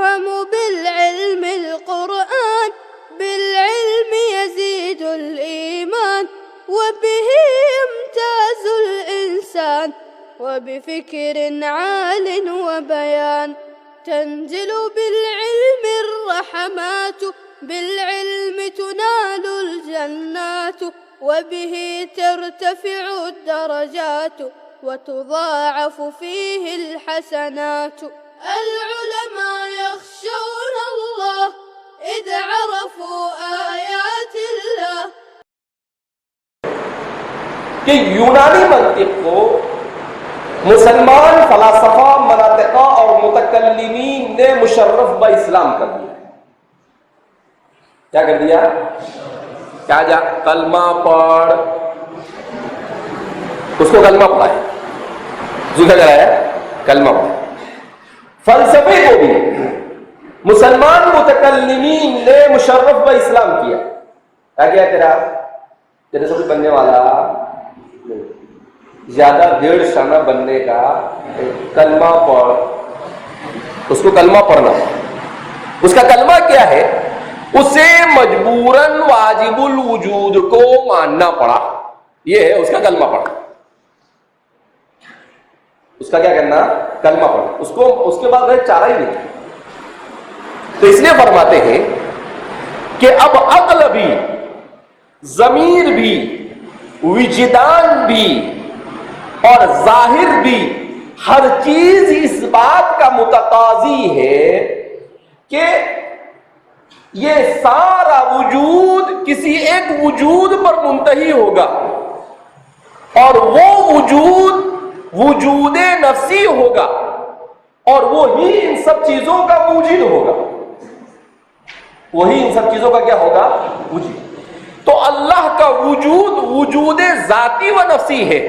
يفهم بالعلم القرآن، بالعلم يزيد الإيمان، وبه يمتاز الإنسان، وبفكر عال وبيان. تنزل بالعلم الرحمات، بالعلم تنال الجنات، وبه ترتفع الدرجات، وتضاعف فيه الحسنات. العلماء يخشون الله إذ عرفوا آيات الله. کہ یونانی منطق کو مسلمان فلاسفہ، مناطقہ اور متکلمین نے مشرف با اسلام کر دیا. کیا کر دیا؟ کیا جا کلمہ پڑھ، اس کو کلمہ پڑھائے، ذکر کرایا کلمہ پڑھائے. فلسفے کو بھی مسلمان متکلمین نے مشرف با اسلام کیا. کیا تیرے سے بننے والا زیادہ 1.5 شانہ بننے کا کلمہ پڑھ، اس کو کلمہ پڑھنا. اس کا کلمہ کیا ہے؟ اسے مجبوراً واجب الوجود کو ماننا پڑا. یہ ہے اس کا کلمہ پڑھنا. اس کا کیا کرنا؟ کلمہ پڑھنا. اس کے بعد چارہ ہی نہیں. تو اس لیے فرماتے ہیں کہ اب عقل بھی، ضمیر بھی، وجدان بھی اور ظاہر بھی، ہر چیز اس بات کا متقاضی ہے کہ یہ سارا وجود کسی ایک وجود پر منتہی ہوگا، اور وہ وجود وجود نفسی ہوگا، اور وہی ان سب چیزوں کا موجد ہوگا. وہی ان سب چیزوں کا کیا ہوگا؟ موجد. تو اللہ کا وجود وجود ذاتی و نفسی ہے.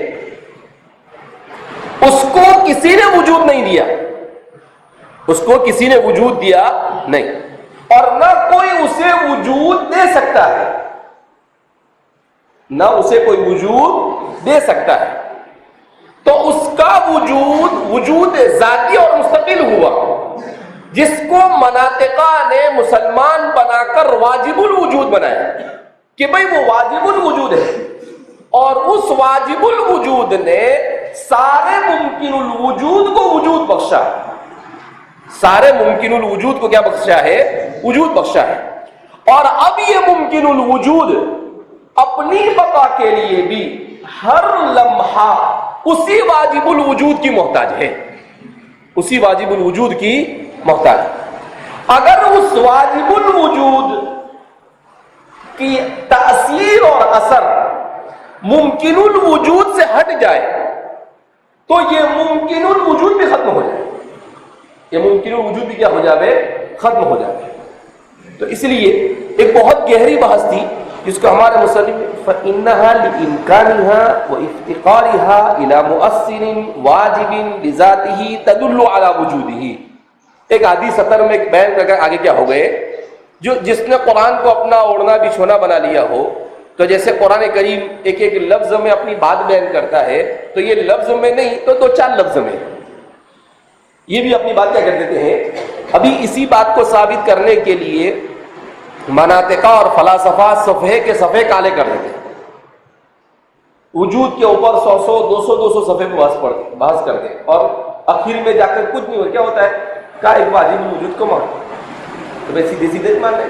اس کو کسی نے وجود نہیں دیا، اس کو کسی نے وجود دیا نہیں، اور نہ کوئی اسے وجود دے سکتا ہے، نہ اسے کوئی وجود دے سکتا ہے. تو اس کا وجود وجود ذاتی اور مستقل ہوا، جس کو مناطقہ نے مسلمان بنا کر واجب الوجود بنایا کہ بھئی وہ واجب الوجود ہے. اور اس واجب الوجود نے سارے ممکن الوجود کو وجود بخشا. سارے ممکن الوجود کو کیا بخشا ہے؟ وجود بخشا ہے. اور اب یہ ممکن الوجود اپنی بقا کے لیے بھی ہر لمحہ اسی واجب الوجود کی محتاج ہے، اسی واجب الوجود کی محتاج. اگر اس واجب الوجود کی تاثیر اور اثر ممکن الوجود سے ہٹ جائے تو یہ ممکن الوجود بھی ختم ہو جائے. یہ ممکن الوجود بھی کیا ہو جائے؟ ختم ہو جائے. تو اس لیے ایک بہت گہری بحث تھی جس کو ہمارے مصنف فَإِنَّهَا لِإِمْكَانِهَا وَإِفْتِقَارِهَا إِلَى مُؤَثِّرٍ وَاجِبٍ لِذَاتِهِ تَدُلُّ عَلَى وُجُودِهِ. ایک آدھی سطر میں ایک بیان کر کے آگے کیا ہو گئے، جس نے قرآن کو اپنا اوڑھنا بچھونا بنا لیا ہو، تو جیسے قرآن کریم ایک ایک لفظ میں اپنی بات بیان کرتا ہے، تو یہ لفظ میں نہیں تو 2-4 لفظ میں یہ بھی اپنی بات کیا کر دیتے ہیں. ابھی اسی بات کو ثابت کرنے کے لیے مناطقہ اور فلاسفہ صفحے کے صفحے کالے کر دیتے ہیں. وجود کے اوپر 100-200 صفحے پہ بحث کرتے ہیں، اور آخر میں جا کر کچھ نہیں ہو. کیا ہوتا ہے؟ کہا ایک واجب وجود کو مان، تو میں سیدھے سیدھے مان لیں.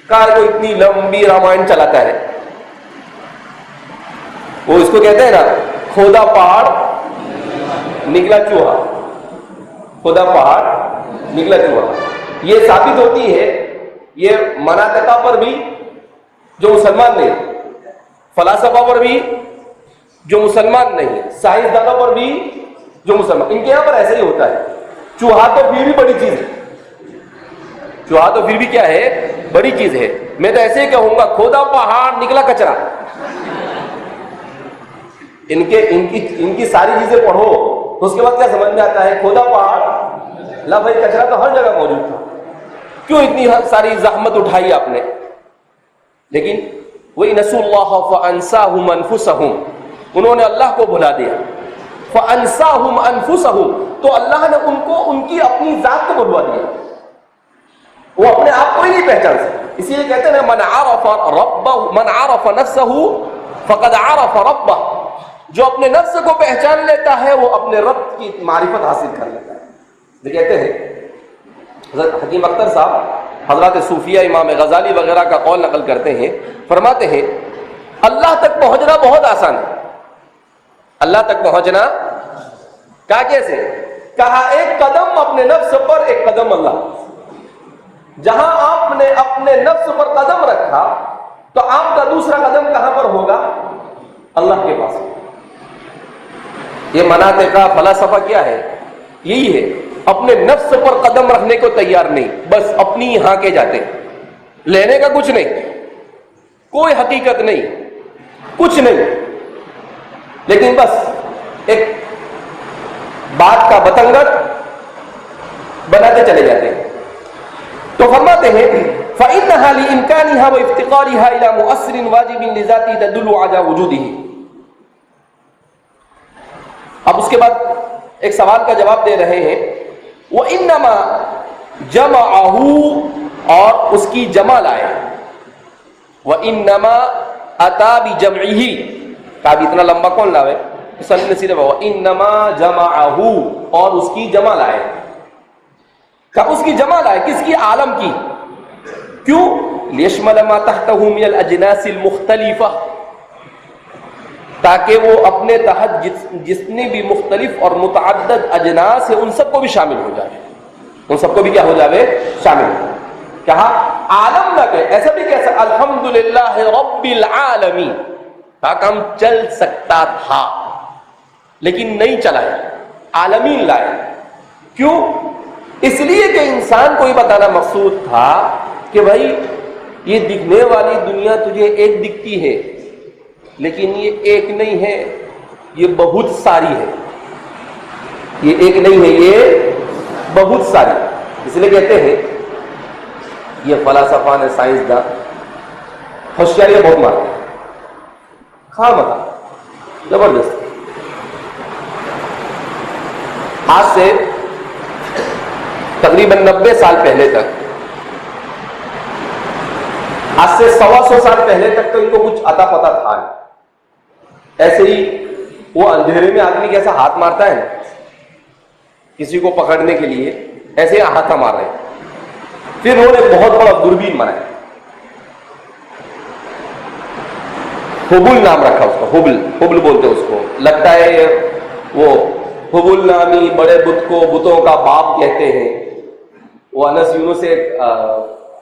کہا کو اتنی لمبی رامائن چلاتا ہے، وہ اس کو کہتے ہیں نا کھودا پہاڑ نکلا چوہا. کھودا پہاڑ نکلا چوہا. یہ ثابت ہوتی ہے یہ مناطقہ پر بھی جو مسلمان نہیں، فلاسفہ پر بھی جو مسلمان نہیں، سائنسدانوں پر بھی جو مسلمان. ان کے یہاں پر ایسا ہی ہوتا ہے. چوہا تو پھر بھی بڑی چیز ہے، چوہا تو پھر بھی کیا ہے؟ بڑی چیز ہے. میں تو ایسے ہی کہوں گا کھودا پہاڑ نکلا کچرا. ان کی ساری چیزیں پڑھو تو اس کے بعد کیا سمجھ میں آتا ہے؟ کھودا پہاڑ لا بھائی، کچرا تو ہر جگہ موجود تھا، کیوں اتنی ساری زحمت اٹھائی آپ نے؟ لیکن وَإِنَسُوا اللَّهَ فَأَنسَاهُمْ أَنفُسَهُمْ، انہوں نے اللہ کو بھلا دیا. فَأَنْسَاهُمْ أَنفُسَهُمْ، تو اللہ نے ان کو ان کی اپنی ذات کو بھلوا دیا، وہ اپنے آپ کو ہی نہیں پہچان سکتے۔ اسی لیے کہتے ہیں من عرف نفسه فقد عرف ربہ، جو اپنے نفس کو پہچان لیتا ہے وہ اپنے رب کی معرفت حاصل کر لیتا ہے۔ یہ کہتے ہیں حضرت حکیم اختر صاحب حضرات صوفیہ امام غزالی وغیرہ کا قول نقل کرتے ہیں، فرماتے ہیں اللہ تک پہنچنا بہت آسان ہے۔ اللہ تک پہنچنا کہا کیسے؟ کہا ایک قدم اپنے نفس پر، ایک قدم اللہ۔ جہاں آپ نے اپنے نفس پر قدم رکھا تو آپ کا دوسرا قدم کہاں پر ہوگا؟ اللہ کے پاس۔ یہ مناطق کا فلسفہ کیا ہے؟ یہی ہے، اپنے نفس پر قدم رکھنے کو تیار نہیں، بس اپنی یہاں کے جاتے، لینے کا کچھ نہیں، کوئی حقیقت نہیں، کچھ نہیں، لیکن بس ایک بات کا بتنگڑ بناتے چلے جاتے ہیں۔ تو فرماتے ہیں فَإِنَّهَا لِإِمْكَانِهَا وَإِفْتِقَارِهَا إِلَى مُؤَثِّرٍ وَاجِبٍ لِذَاتِهِ تَدُلُّ عَلَى وُجُودِهِ۔ اب اس کے بعد ایک سوال کا جواب دے رہے ہیں، وَإِنَّمَا جَمَعَهُ، اور اس کی جمع لائے، وَإِنَّمَا أَتَى بِجَمْعِهِ، کہا اتنا لمبا کون لاوے؟ صرف وَإِنَّمَا جَمَعَهُ، اور اس کی جمع لائے، کہ اس کی جمع لائے، کس کی؟ عالم کی۔ کیوں؟ لِيَشْمَلَ مَا تَحْتَهُ مِنَ الْأَجْنَاسِ الْمُخْتَلِفَةِ، تاکہ وہ اپنے تحت جتنے بھی مختلف اور متعدد اجناس ہیں ان سب کو بھی شامل ہو جائے، ان سب کو بھی کیا ہو جائے؟ شامل ہو جائے۔ کہا عالم نہ کہ ایسا بھی کہہ سکتا الحمدللہ رب العالمین، کہا کام چل سکتا تھا لیکن نہیں چلا ہے، عالمین لائے۔ کیوں؟ اس لیے کہ انسان کو یہ بتانا مقصود تھا کہ بھائی یہ دکھنے والی دنیا تجھے ایک دکھتی ہے لیکن یہ ایک نہیں ہے، یہ بہت ساری ہے، یہ ایک نہیں ہے، یہ بہت ساری۔ اس لیے کہتے ہیں یہ فلسفہ نے سائنسداں ہوشیاریاں بہت مارتے ہیں، خواہ مخواہ زبردست۔ آج سے تقریباً 90 سال پہلے تک، آج سے 125 سال پہلے تک تو ان کو کچھ عطا پتا تھا نہیں۔ ایسے ہی وہ اندھیرے میں آدمی کیسا ہاتھ مارتا ہے نا کسی کو پکڑنے کے لیے، ایسے ہی ہاتھ مار رہے ہیں۔ پھر انہوں نے بہت بڑا دوربین بنایا، ہبل نام رکھا اس کا، ہبل بولتے اس کو، لگتا ہے وہ ہبل نامی بڑے بت کو بتوں کا باپ کہتے ہیں۔ وہ انس یونس سے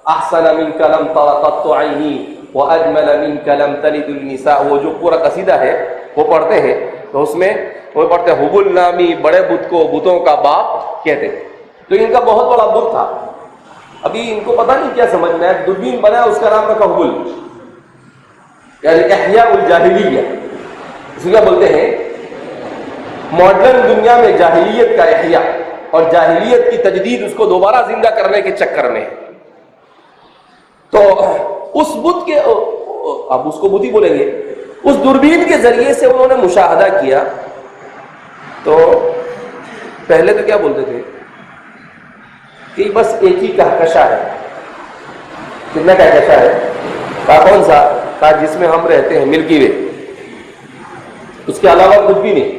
احسن منک لم تر قط عینی واجمل منک لم تلد النساء، وہ جو پورا قصیدہ ہے وہ پڑھتے ہیں تو اس میں وہ پڑھتے ہیں ہبل نامی بڑے بت کو بتوں کا باپ کہتے ہیں۔ تو ان کا بہت بڑا بت تھا، ابھی ان کو پتہ نہیں کیا سمجھ میں آیا، دوربین بنا اس کا نام رکھا ہبل، یعنی احیاء الجاہلیہ۔ اس کو کیا بولتے ہیں؟ ماڈرن دنیا میں جاہلیت کا احیاء اور جاہلیت کی تجدید، اس کو دوبارہ زندہ کرنے کے چکر میں۔ تو اس بت کے، اب اس کو بت ہی بولیں گے، اس دوربین کے ذریعے سے انہوں نے مشاہدہ کیا۔ تو پہلے تو کیا بولتے تھے کہ بس ایک ہی کہکشاں ہے۔ کتنا کہکشاں ہے؟ کہا کون سا؟ کہا جس میں ہم رہتے ہیں، ملکی وے، اس کے علاوہ کچھ بھی نہیں۔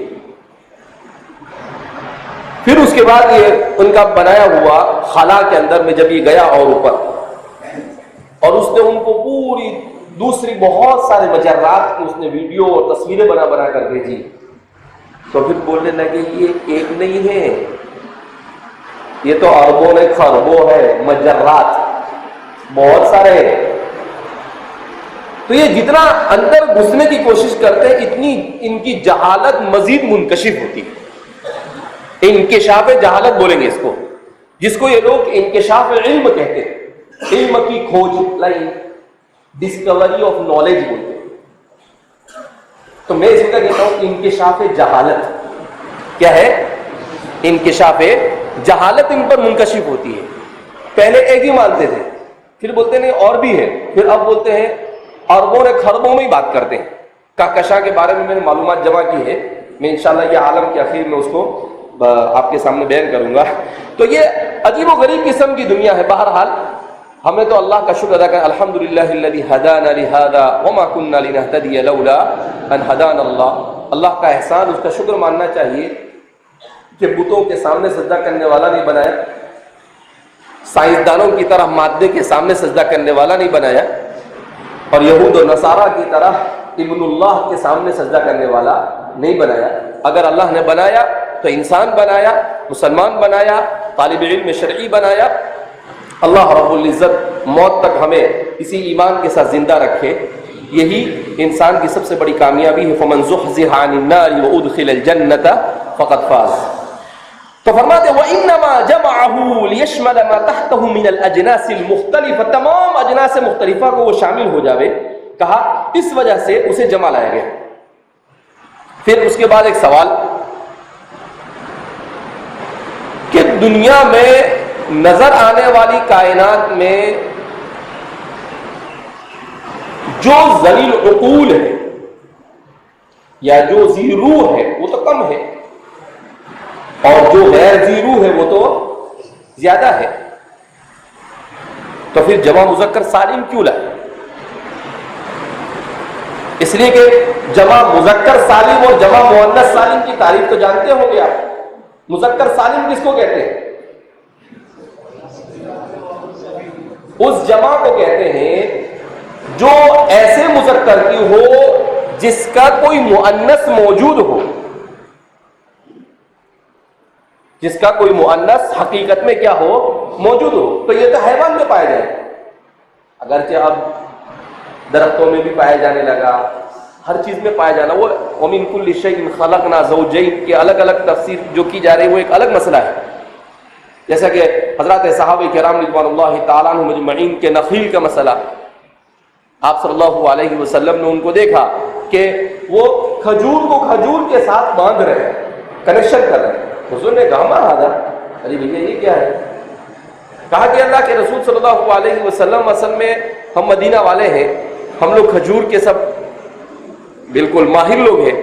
پھر اس کے بعد یہ ان کا بنایا ہوا خلا کے اندر میں جب یہ گیا اور اوپر، اور اس نے ان کو پوری دوسری بہت سارے مجرات کی اس نے ویڈیو اور تصویریں بنا بنا کر بھیجی، تو پھر بولنے لگے یہ ایک نہیں ہے، یہ تو اربوں نے خربوں ہے، مجرات بہت سارے ہیں۔ تو یہ جتنا اندر گھسنے کی کوشش کرتے ہیں اتنی ان کی جہالت مزید منکشف ہوتی ہے۔ انکشاف جہالت بولیں گے اس کو، جس کو یہ لوگ انکشاف علم کہتے ہیں، علم کی کھوج، ڈسکوری آف نالج بولتے ہیں۔ تو میں اس کا کہتا ہوں انکشاف جہالت کیا ہے؟ انکشاف جہالت ان پر منکشف ہوتی ہے۔ پہلے ایک ہی مانتے تھے، پھر بولتے نہیں اور بھی ہے، پھر اب بولتے ہیں اربوں نے خربوں میں ہی بات کرتے ہیں۔ کہکشاں کے بارے میں میں نے معلومات جمع کی ہے میں انشاءاللہ یہ عالم کے اخیر میں اس کو آپ کے سامنے بیان کروں گا. تو یہ عجیب و غریب قسم کی دنیا ہے. بہرحال ہمیں تو اللہ کا شکر ادا کریں. الحمدللہ الذی ہدانا لہذا وما کنا لنہتدی لولا ان ہدانا اللہ. اللہ کا احسان، اس کا شکر ماننا چاہیے کہ بتوں کے سامنے سجدہ کرنے والا نہیں بنایا، سائنسدانوں کی طرح مادے کے سامنے سجدہ کرنے والا نہیں بنایا، اور یہود و نصارہ کی طرح ابن اللہ کے سامنے سجدہ کرنے والا نہیں بنایا. اگر اللہ نے بنایا تو انسان بنایا، مسلمان بنایا، طالب علم شرعی بنایا. اللہ رب العزت موت تک ہمیں اسی ایمان کے ساتھ زندہ رکھے. یہی انسان کی سب سے بڑی کامیابی ہے. فمن زحزح عن النار وادخل الجنة فقد فاز. تو فرماتے وانما جمعه ليشمل ما تحته من الاجناس المختلفه، تمام اجناس مختلفہ کو وہ شامل ہو جاوے. کہا اس وجہ سے اسے جمع لایا گیا. پھر اس کے بعد ایک سوال کہ دنیا میں نظر آنے والی کائنات میں جو ذلیل عقول ہے یا جو ذی روح ہے وہ تو کم ہے، اور جو غیر ذی روح ہے وہ تو زیادہ ہے. تو پھر جمع مذکر سالم کیوں لائے؟ اس لیے کہ جمع مذکر سالم اور جمع مؤنث سالم کی تعریف تو جانتے ہوں گے آپ. مذکر سالم کس کو کہتے ہیں؟ اس جمع کو کہتے ہیں جو ایسے مذکر کی ہو جس کا کوئی مؤنث موجود ہو، جس کا کوئی مؤنث حقیقت میں کیا ہو، موجود ہو. تو یہ تو حیوان میں پائے جائے، اگرچہ اب درختوں میں بھی پایا جانے لگا، ہر چیز میں پایا جانا. وہ وَمِن كُلِّ شَيْءٍ خَلَقْنَا زَوْجَيْنِ کی الگ الگ تفسیر جو کی جا رہی ہے وہ ایک الگ مسئلہ ہے. جیسا کہ حضرات صحابہ کرام رضوان اللہ تعالیٰ عنہ مجمعین کے نخیل کا مسئلہ، آپ صلی اللہ علیہ وسلم نے ان کو دیکھا کہ وہ کھجور کو کھجور کے ساتھ باندھ رہے ہیں، کنیکشن کر رہے ہیں. حضور نے کہا ما ہذا، ارے بھیا یہ کیا ہے؟ کہا کہ اللہ کے رسول صلی اللہ علیہ وسلم اصل میں ہم مدینہ والے ہیں، ہم لوگ کھجور کے سب بالکل ماہر لوگ ہیں،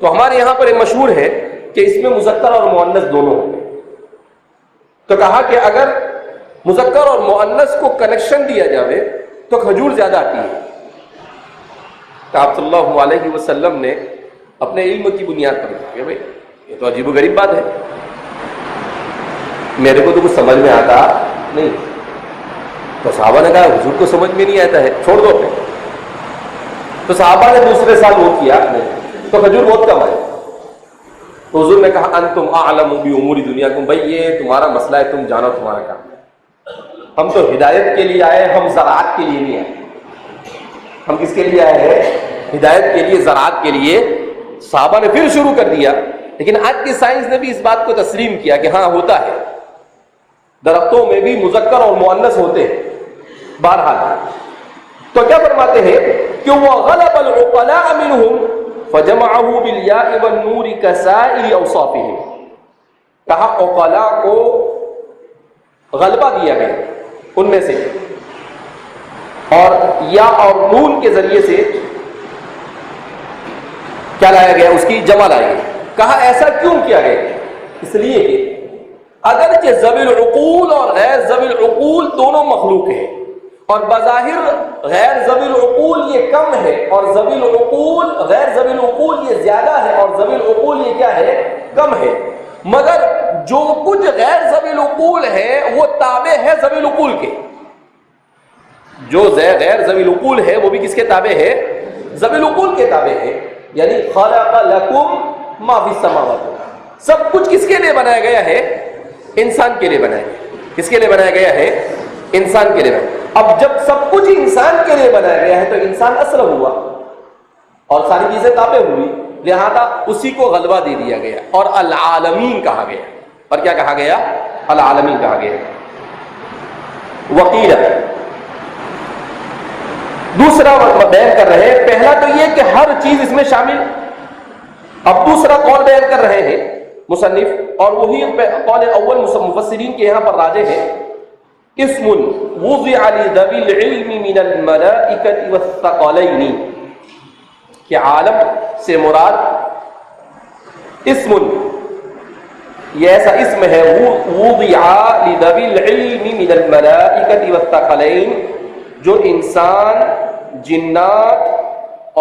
تو ہمارے یہاں پر یہ مشہور ہے کہ اس میں مذکر اور مؤنث دونوں ہوں. تو کہا کہ اگر مذکر اور مؤنث کو کنیکشن دیا جاوے تو کھجور زیادہ آتی ہے. تو آپ صلی اللہ علیہ وسلم نے اپنے علم کی بنیاد پر کہا کہ بھائی یہ تو عجیب و غریب بات ہے، میرے کو تو کچھ سمجھ میں آتا نہیں. تو صحابہ نے کہا حضور کو سمجھ میں نہیں آتا ہے، چھوڑ دو پھر. تو صحابہ نے دوسرے سال وہ کیا نہیں، تو کھجور بہت کم ہے. تو حضور نے کہا انتم اعلم بامور دنیاکم، بھائی یہ تمہارا مسئلہ ہے، تم جانو تمہارا کام. ہم تو ہدایت کے لیے آئے، ہم زراعت کے لیے نہیں آئے. ہم کس کے لیے آئے ہیں؟ ہدایت کے لیے، زراعت کے لیے. صحابہ نے پھر شروع کر دیا. لیکن آج کی سائنس نے بھی اس بات کو تسلیم کیا کہ ہاں ہوتا ہے، درختوں میں بھی مذکر اور مؤنث ہوتے ہیں. بہرحال تو کیا فرماتے ہیں کہ وہ غلب العقلاء منهم فجمعه بالیاء والنور کسائر اوصافهم. کہا عقلاء کو غلبہ دیا گیا ان میں سے، اور یا اور نون کے ذریعے سے کیا لایا گیا، اس کی جمع لائی گئی. کہا ایسا کیوں کیا گیا؟ اس لیے کہ اگرچہ ذوی العقول اور غیر ذوی العقول دونوں مخلوق ہیں، اور بظاہر غیر ذوی العقول یہ کم ہے اور ذوی العقول غیر ذوی العقول یہ زیادہ ہے، اور ذوی العقول یہ کیا ہے، کم ہے. مگر جو کچھ غیر ذوی العقول ہے وہ تابع ہے ذوی العقول کے. جو غیر ذوی العقول ہے وہ بھی کس کے تابع ہے؟ ذوی العقول کے تابع ہے. یعنی خلق لکم ما فی السماوات، سب کچھ کس کے لیے بنایا گیا ہے؟ انسان کے لیے بنایا گیا. کس کے لیے بنایا گیا ہے؟ انسان کے لیے بنایا. اب جب سب کچھ انسان کے لیے بنایا گیا ہے تو انسان اصل ہوا اور ساری چیزیں تابع ہوئی، لہذا اسی کو غلبہ دے دیا گیا اور العالمین کہا گیا. اور کیا کہا گیا؟ العالمین کہا گیا. وقیل دوسرا بیان کر رہے ہیں. پہلا تو یہ کہ ہر چیز اس میں شامل. اب دوسرا قول بیان کر رہے ہیں مصنف، اور وہی قول اول مفسرین کے یہاں پر راجح ہے. اسم وضع لذوی العلم من الملائکۃ والثقلین، کہ عالم سے مراد اسم، یہ ایسا اسم ہے وضع لذوی العلم من الملائکۃ والثقلین، جو انسان، جنات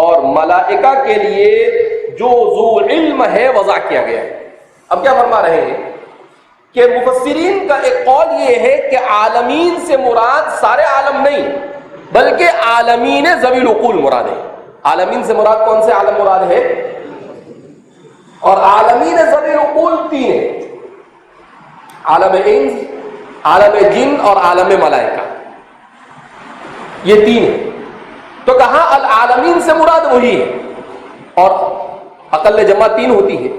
اور ملائکہ کے لیے جو ذو علم ہے وضع کیا گیا ہے۔ اب کیا فرما رہے ہیں کہ مفسرین کا ایک قول یہ ہے کہ عالمین سے مراد سارے عالم نہیں بلکہ عالمین ذوی العقول مراد ہے۔ عالمین سے مراد کون سے عالم مراد ہے؟ اور عالمین ذوی العقول تین ہیں، عالم انس، عالم جن اور عالم ملائکہ، یہ تین ہیں۔ تو کہا العالمین سے مراد وہی ہے، اور اقل جمع تین ہوتی ہے،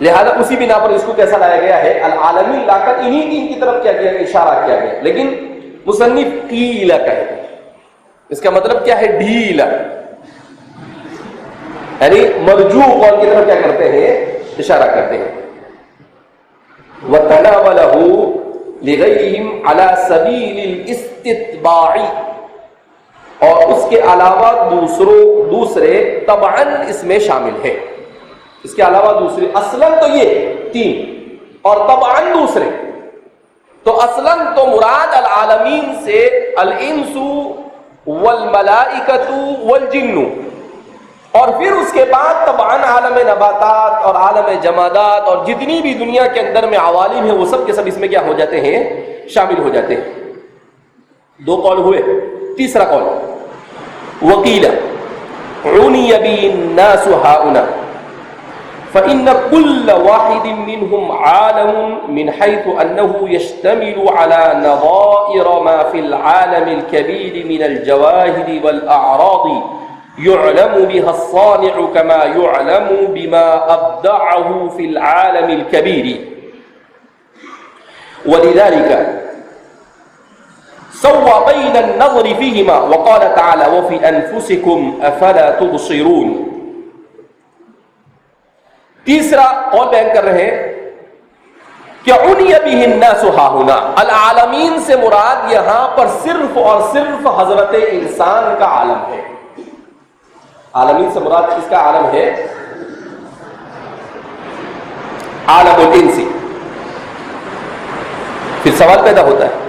لہذا اسی بنا پر اس کو کیسا لایا گیا ہے؟ العالمین لا کر انہی تین کی طرف کیا گیا، اشارہ کیا گیا، لیکن مصنف قیلا کہتے ہیں۔ اس کا مطلب کیا ہے؟ ڈھیلا، یعنی مرجوع قول کی طرف کیا کرتے ہیں؟ اشارہ کرتے ہیں۔ وَتَنَاوَلَهُ لِغَيْرِهِمْ عَلَى سَبِيلِ الْإِسْتِتْبَاعِ، اور اس کے علاوہ دوسرے طبعاً اس میں شامل ہے، اس کے علاوہ دوسرے، اصلاً تو یہ تین اور طبعاً دوسرے، تو اصلاً تو مراد العالمین سے الانس والملائکۃ والجن، اور پھر اس کے بعد طبعاً عالم نباتات اور عالم جمادات اور جتنی بھی دنیا کے اندر میں عوالم ہیں وہ سب کے سب اس میں کیا ہو جاتے ہیں؟ شامل ہو جاتے ہیں۔ دو قول ہوئے، تیسرا قول وقیل عنی به الناس هؤلاء فإن كل واحد منهم عالم من حيث أنه يشتمل على نظائر ما في العالم الكبير من الجواهر والأعراض يعلم بها الصانع كما يعلم بما أبدعه في العالم الكبير، ولذلك سوى بين النظر فيهما وقال تعالى وفي أنفسكم أفلا تبصرون۔ تیسرا قول بیان کر رہے ہیں کہ عنی به الناس هاهنا، العالمین سے مراد یہاں پر صرف اور صرف حضرت انسان کا عالم ہے۔ عالمین سے مراد کس کا عالم ہے؟ عالم الانسی۔ پھر سوال پیدا ہوتا ہے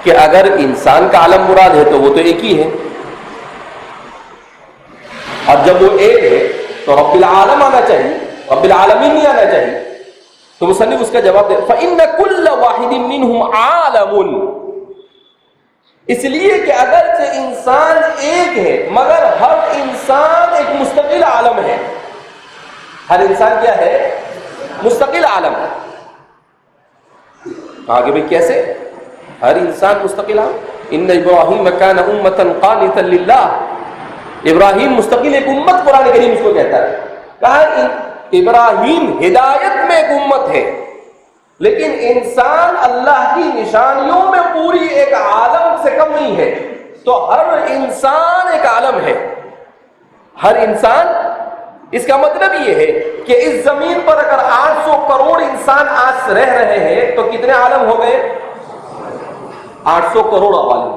کہ اگر انسان کا عالم مراد ہے تو وہ تو ایک ہی ہے، اور جب وہ ایک ہے تو رب العالم آنا چاہیے، رب العالمین نہیں آنا چاہیے۔ تو مصنف اس کا جواب دے فإن كل واحد منهم عالم، اس لیے کہ اگرچہ انسان ایک ہے مگر ہر انسان ایک مستقل عالم ہے۔ ہر انسان کیا ہے؟ مستقل عالم۔ آگے بھی کیسے؟ ہر انسان مستقل عالم۔ ان ابراہیم کان امۃ قانتا للہ، ابراہیم مستقل ایک امت، قرآن کریم اس کو کہتا ہے۔ کہا ابراہیم ہدایت میں ایک امت ہے، لیکن انسان اللہ کی نشانیوں میں پوری ایک عالم سے کم نہیں ہے، تو ہر انسان ایک عالم ہے۔ ہر انسان، اس کا مطلب یہ ہے کہ اس زمین پر اگر 800 کروڑ انسان آج رہ رہے ہیں تو کتنے عالم ہو گئے؟ 800 کروڑ عوالم۔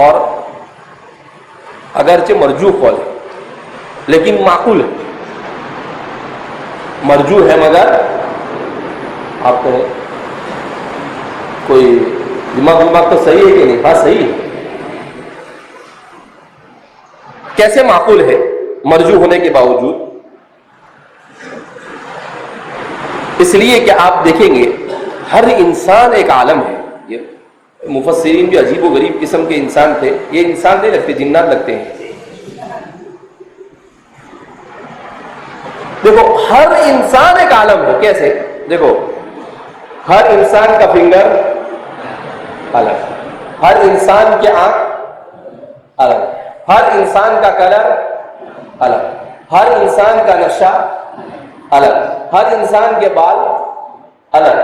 اور اگرچہ مرجوع قول ہے لیکن معقول ہے، مرجوع ہے مگر آپ کہیں کوئی دماغ تو صحیح ہے کہ نہیں؟ ہاں صحیح ہے۔ کیسے معقول ہے مرجوع ہونے کے باوجود؟ اس لیے کہ آپ دیکھیں گے ہر انسان ایک عالم ہے۔ یہ مفسرین بھی عجیب و غریب قسم کے انسان تھے، یہ انسان نہیں لگتے، جنات لگتے ہیں۔ دیکھو ہر انسان ایک عالم ہے، کیسے؟ دیکھو ہر انسان کا فنگر الگ، ہر انسان کے آنکھ الگ، ہر انسان کا کلر الگ، ہر انسان کا نقشہ الگ، ہر انسان کے بال الگ،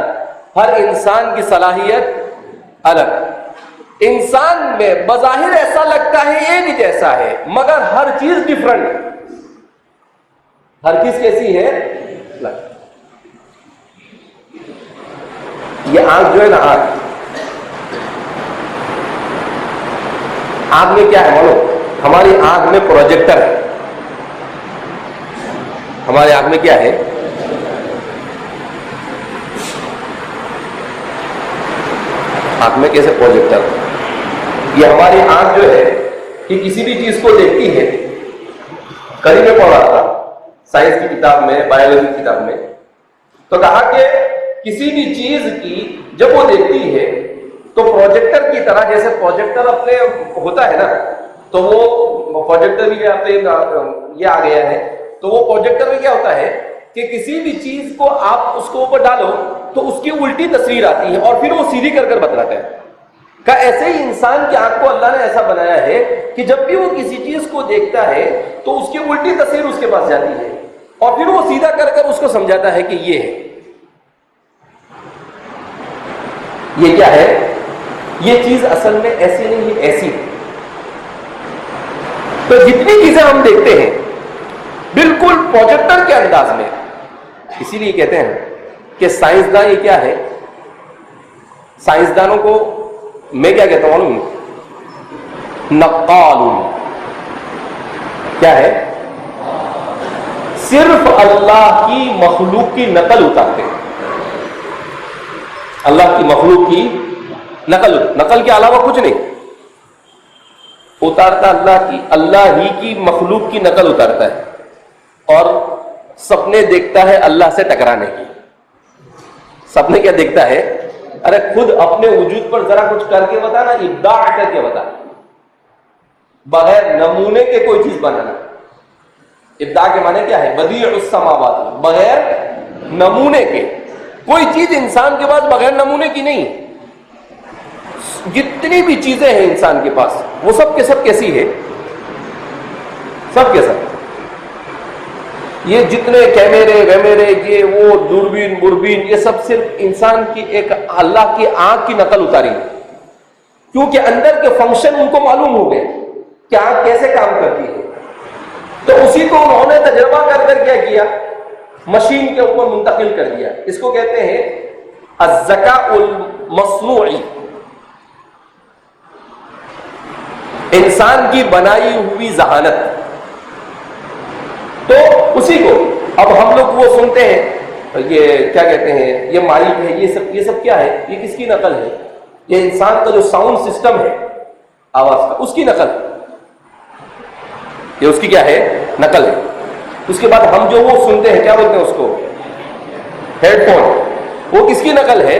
ہر انسان کی صلاحیت الگ۔ انسان میں بظاہر ایسا لگتا ہے ایک جیسا ہے مگر ہر چیز ڈفرنٹ ہے، ہر چیز کیسی ہے؟ یہ آنکھ جو ہے نا، آنکھ میں کیا ہے معلوم؟ ہماری آنکھ میں پروجیکٹر ہے، ہمارے آنکھ میں کیا ہے؟ آنکھ میں کیسے پروجیکٹر؟ یہ ہماری آنکھ جو ہے کہ کسی بھی چیز کو دیکھتی ہے. کہیں میں پڑھ رہا تھا سائنس کی کتاب میں، بایولوجی کی کتاب میں، تو کہا کہ کسی بھی چیز کی جب وہ دیکھتی ہے تو پروجیکٹر کی طرح، جیسے پروجیکٹر اپنے ہوتا ہے نا، تو وہ پروجیکٹر بھی آپ یہ آ گیا ہے، تو وہ پروجیکٹر میں کیا ہوتا ہے کہ کسی بھی چیز کو آپ اس کو اوپر ڈالو تو اس کی الٹی تصویر آتی ہے اور پھر وہ سیدھی کر کر بتلاتا ہے. کہ ایسے ہی انسان کی آنکھ کو اللہ نے ایسا بنایا ہے کہ جب بھی وہ کسی چیز کو دیکھتا ہے تو اس کی الٹی تصویر اس کے پاس جاتی ہے اور پھر وہ سیدھا کر کر اس کو سمجھاتا ہے کہ یہ ہے. یہ کیا ہے؟ یہ چیز اصل میں ایسی نہیں ہے، ایسی. تو جتنی چیزیں ہم دیکھتے ہیں بالکل پروجیکٹر کے انداز میں، اسی لیے کہتے ہیں کہ سائنسداں یہ کیا ہے؟ سائنسدانوں کو میں کیا کہتا ہوں؟ نقال. کیا ہے؟ صرف اللہ کی مخلوق کی نقل اتارتے ہیں. اللہ کی مخلوق کی نقل کے علاوہ کچھ نہیں اتارتا. اللہ ہی کی مخلوق کی نقل اتارتا ہے اور سپنے دیکھتا ہے اللہ سے ٹکرانے کی. سپنے کیا دیکھتا ہے؟ ارے خود اپنے وجود پر ذرا کچھ کر کے بتا نا، ابداع کر کے بتا، بغیر نمونے کے کوئی چیز بنانا. ابداع کے معنی کیا ہے؟ بدیع السماوات، بغیر نمونے کے کوئی چیز انسان کے پاس بغیر نمونے کی نہیں. جتنی بھی چیزیں ہیں انسان کے پاس وہ سب کے سب کیسی ہے؟ سب کے سب یہ جتنے کیمرے ویمرے، یہ وہ دوربین مربین، یہ سب صرف انسان کی ایک اللہ کی آنکھ کی نقل اتاری ہے. کیونکہ اندر کے فنکشن ان کو معلوم ہو گئے کہ آنکھ کیسے کام کرتی ہے، تو اسی کو انہوں نے تجربہ کر کر کیا کیا؟ مشین کے اوپر منتقل کر دیا. اس کو کہتے ہیں الذکاء المصنوعی، انسان کی بنائی ہوئی ذہانت. تو اسی کو اب ہم لوگ وہ سنتے ہیں، یہ کیا کہتے ہیں، یہ مائک ہے، یہ سب کیا ہے؟ یہ کس کی نقل ہے؟ یہ انسان کا جو ساؤنڈ سسٹم ہے آواز کا، اس کی نقل. یہ اس کی کیا ہے؟ نقل ہے. اس کے بعد ہم جو وہ سنتے ہیں، کیا بولتے ہیں اس کو؟ Headphone. وہ کس کی نقل ہے؟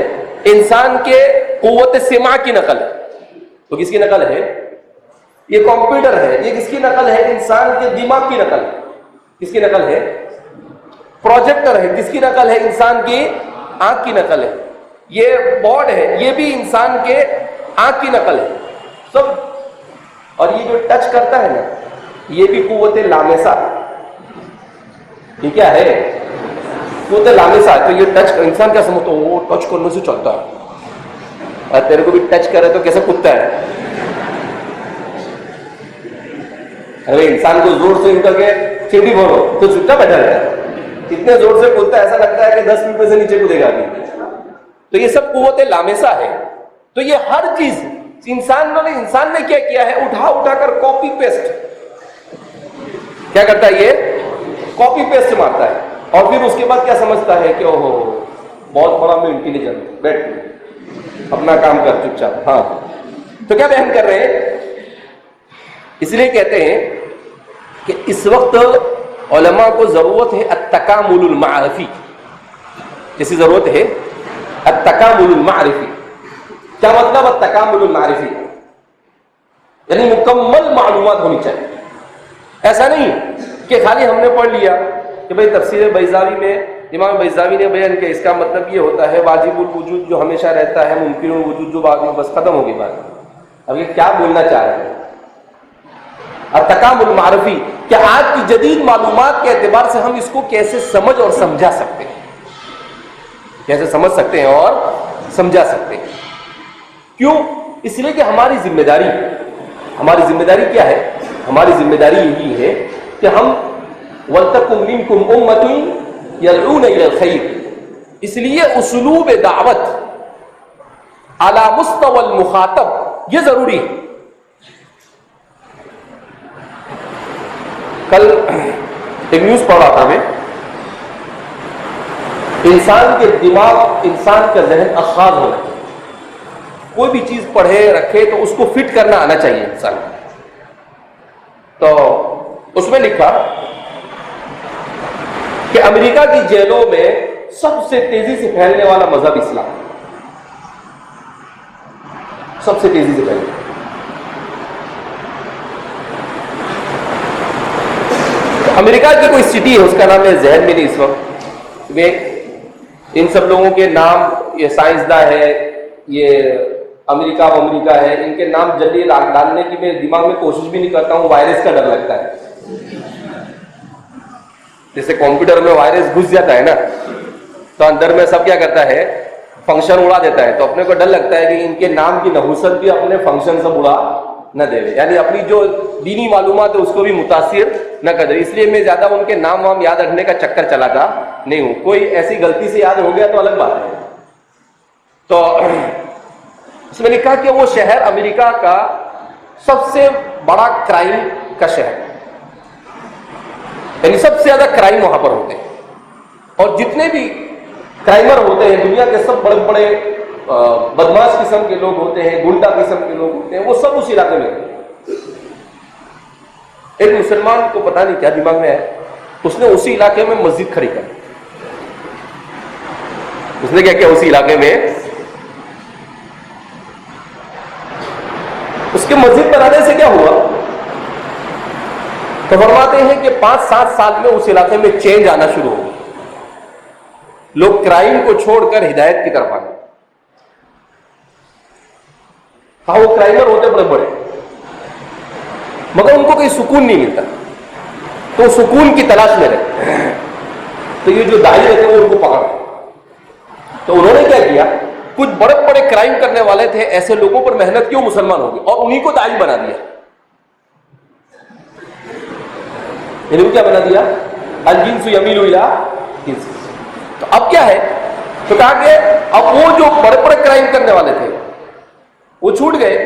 انسان کے قوت سماع کی نقل ہے. وہ کس کی نقل ہے؟ یہ کمپیوٹر ہے. یہ کس کی نقل ہے؟ انسان کے دماغ کی نقل ہے. کس کی نقل ہے؟ پروجیکٹر ہے. کس کی نقل ہے؟ انسان کی آنکھ کی نقل ہے. یہ بورڈ ہے، یہ بھی انسان کے آنکھ کی نقل ہے سب. اور یہ جو ٹچ کرتا ہے نا، یہ بھی قوت لامسہ. یہ کیا ہے؟ قوت لامسہ. تو یہ ٹچ انسان کیا سمجھتا ہے؟ وہ ٹچ کرنے سے چلتا ہے، اور تیرے کو بھی ٹچ کرے تو کیسے کودتا ہے؟ ارے انسان کو زور سے اٹھا کے چیٹی بھرو تو چھٹا بیٹھا رہتا ہے، اتنے زور سے کودتا ہے ایسا لگتا ہے کہ 10 فٹ سے نیچے کودے گا ابھی. تو یہ سب قوت لامسہ ہے. تو یہ ہر چیز انسان نے کیا کیا ہے؟ اٹھا کر کاپی پیسٹ کیا کرتا ہے؟ یہ کاپی پیسٹ مارتا ہے اور پھر اس کے بعد کیا سمجھتا ہے کہ اوہو بہت بڑا میں انٹیلیجنٹ، بیٹھ اپنا کام کر چپ چاپ. ہاں تو کیا بیان کر رہے ہیں؟ اس لیے کہتے ہیں کہ اس وقت علماء کو ضرورت ہے التکامل المعرفی. کیسی ضرورت ہے؟ التکامل المعرفی. کیا مطلب التکامل المعرفی؟ یعنی مکمل معلومات ہونی چاہیے. ایسا نہیں کہ خالی ہم نے پڑھ لیا کہ بھئی تفسیر بیضاوی میں امام بیضاوی نے بیان کیا، اس کا مطلب یہ ہوتا ہے واجب الوجود جو ہمیشہ رہتا ہے، ممکن الوجود جو بعد میں، بس ختم ہوگی بات. اب یہ کیا بولنا چاہ رہے ہیں؟ التکامل المعرفی، کہ آج کی جدید معلومات کے اعتبار سے ہم اس کو کیسے سمجھ اور سمجھا سکتے ہیں، کیسے سمجھ سکتے ہیں اور سمجھا سکتے ہیں. کیوں؟ اس لیے کہ ہماری ذمہ داری کیا ہے؟ ہماری ذمہ داری یہی ہے کہ ہم وَلْتَكُن مِّنكُمْ أُمَّةٌ يَدْعُونَ إِلَى الْخَيْرِ، اس لیے اسلوب دعوت علی مستوى المخاطب یہ ضروری ہے. کل ایک نیوز پڑھ رہا تھا میں انسان کے دماغ، انسان کا ذہن اخاذ ہونا چاہیے. کوئی بھی چیز پڑھے رکھے تو اس کو فٹ کرنا آنا چاہیے انسان. تو اس میں لکھا کہ امریکہ کی جیلوں میں سب سے تیزی سے پھیلنے والا مذہب اسلام، سب سے تیزی سے پھیلنے. امریکہ کی کوئی سٹی ہے، اس کا نام ہے ذہن میں نہیں اس وقت. میں ان سب لوگوں کے نام، یہ سائنسداں ہے، یہ امریکہ ہے، ان کے نام جلدی ڈالنے کی میں دماغ میں کوشش بھی نہیں کرتا ہوں، وائرس کا ڈر لگتا ہے. جیسے کمپیوٹر میں وائرس گھس جاتا ہے نا، تو اندر میں سب کیا کرتا ہے، فنکشن اڑا دیتا ہے. تو اپنے کو ڈر لگتا ہے کہ ان کے نام کی نحوست بھی اپنے فنکشن سب اڑا نہ دے، یعنی اپنی جو دینی معلومات ہے اس کو بھی متاثر نہ کر دے. اس لیے میں زیادہ ان کے نام وام یاد رکھنے کا چکر چلاتا نہیں ہوں. کوئی ایسی غلطی سے یاد ہو گیا تو الگ بات ہے. تو اس میں لکھا کہ وہ شہر امریکہ کا سب سے بڑا کرائم کا شہر، یعنی سب سے زیادہ کرائم وہاں پر ہوتے ہیں. اور جتنے بھی کرائمر ہوتے ہیں دنیا کے، سب بڑے بڑے بدماش قسم کے لوگ ہوتے ہیں، گنڈا قسم کے لوگ ہوتے ہیں، وہ سب اس علاقے میں. ایک مسلمان کو پتہ نہیں کیا دماغ میں ہے، اس نے اسی علاقے میں مسجد کھڑی کر. اس نے کیا کیا اسی علاقے میں، اس کے مسجد بنانے سے کیا ہوا، تو فرماتے ہیں کہ 5-7 سال میں اس علاقے میں چینج آنا شروع ہو گیا. لوگ کرائم کو چھوڑ کر ہدایت کی طرف آ گئے. ہاں وہ کرائمر ہوتے بڑے بڑے، مگر ان کو کوئی سکون نہیں ملتا، تو سکون کی تلاش میں رہتے. تو یہ جو داعی رہتے وہ ان کو پکڑ. تو انہوں نے کیا کیا، کچھ بڑے بڑے کرائم کرنے والے تھے، ایسے لوگوں پر محنت کیوں مسلمان ہو گئے اور انہیں کو داعی بنا دیا. یعنی وہ کیا بنا دیا، الجنس یمیل الی جنس. تو اب کیا ہے، تو کہا کہ اب وہ جو بڑے بڑے کرائم کرنے والے تھے وہ چھوٹ گئے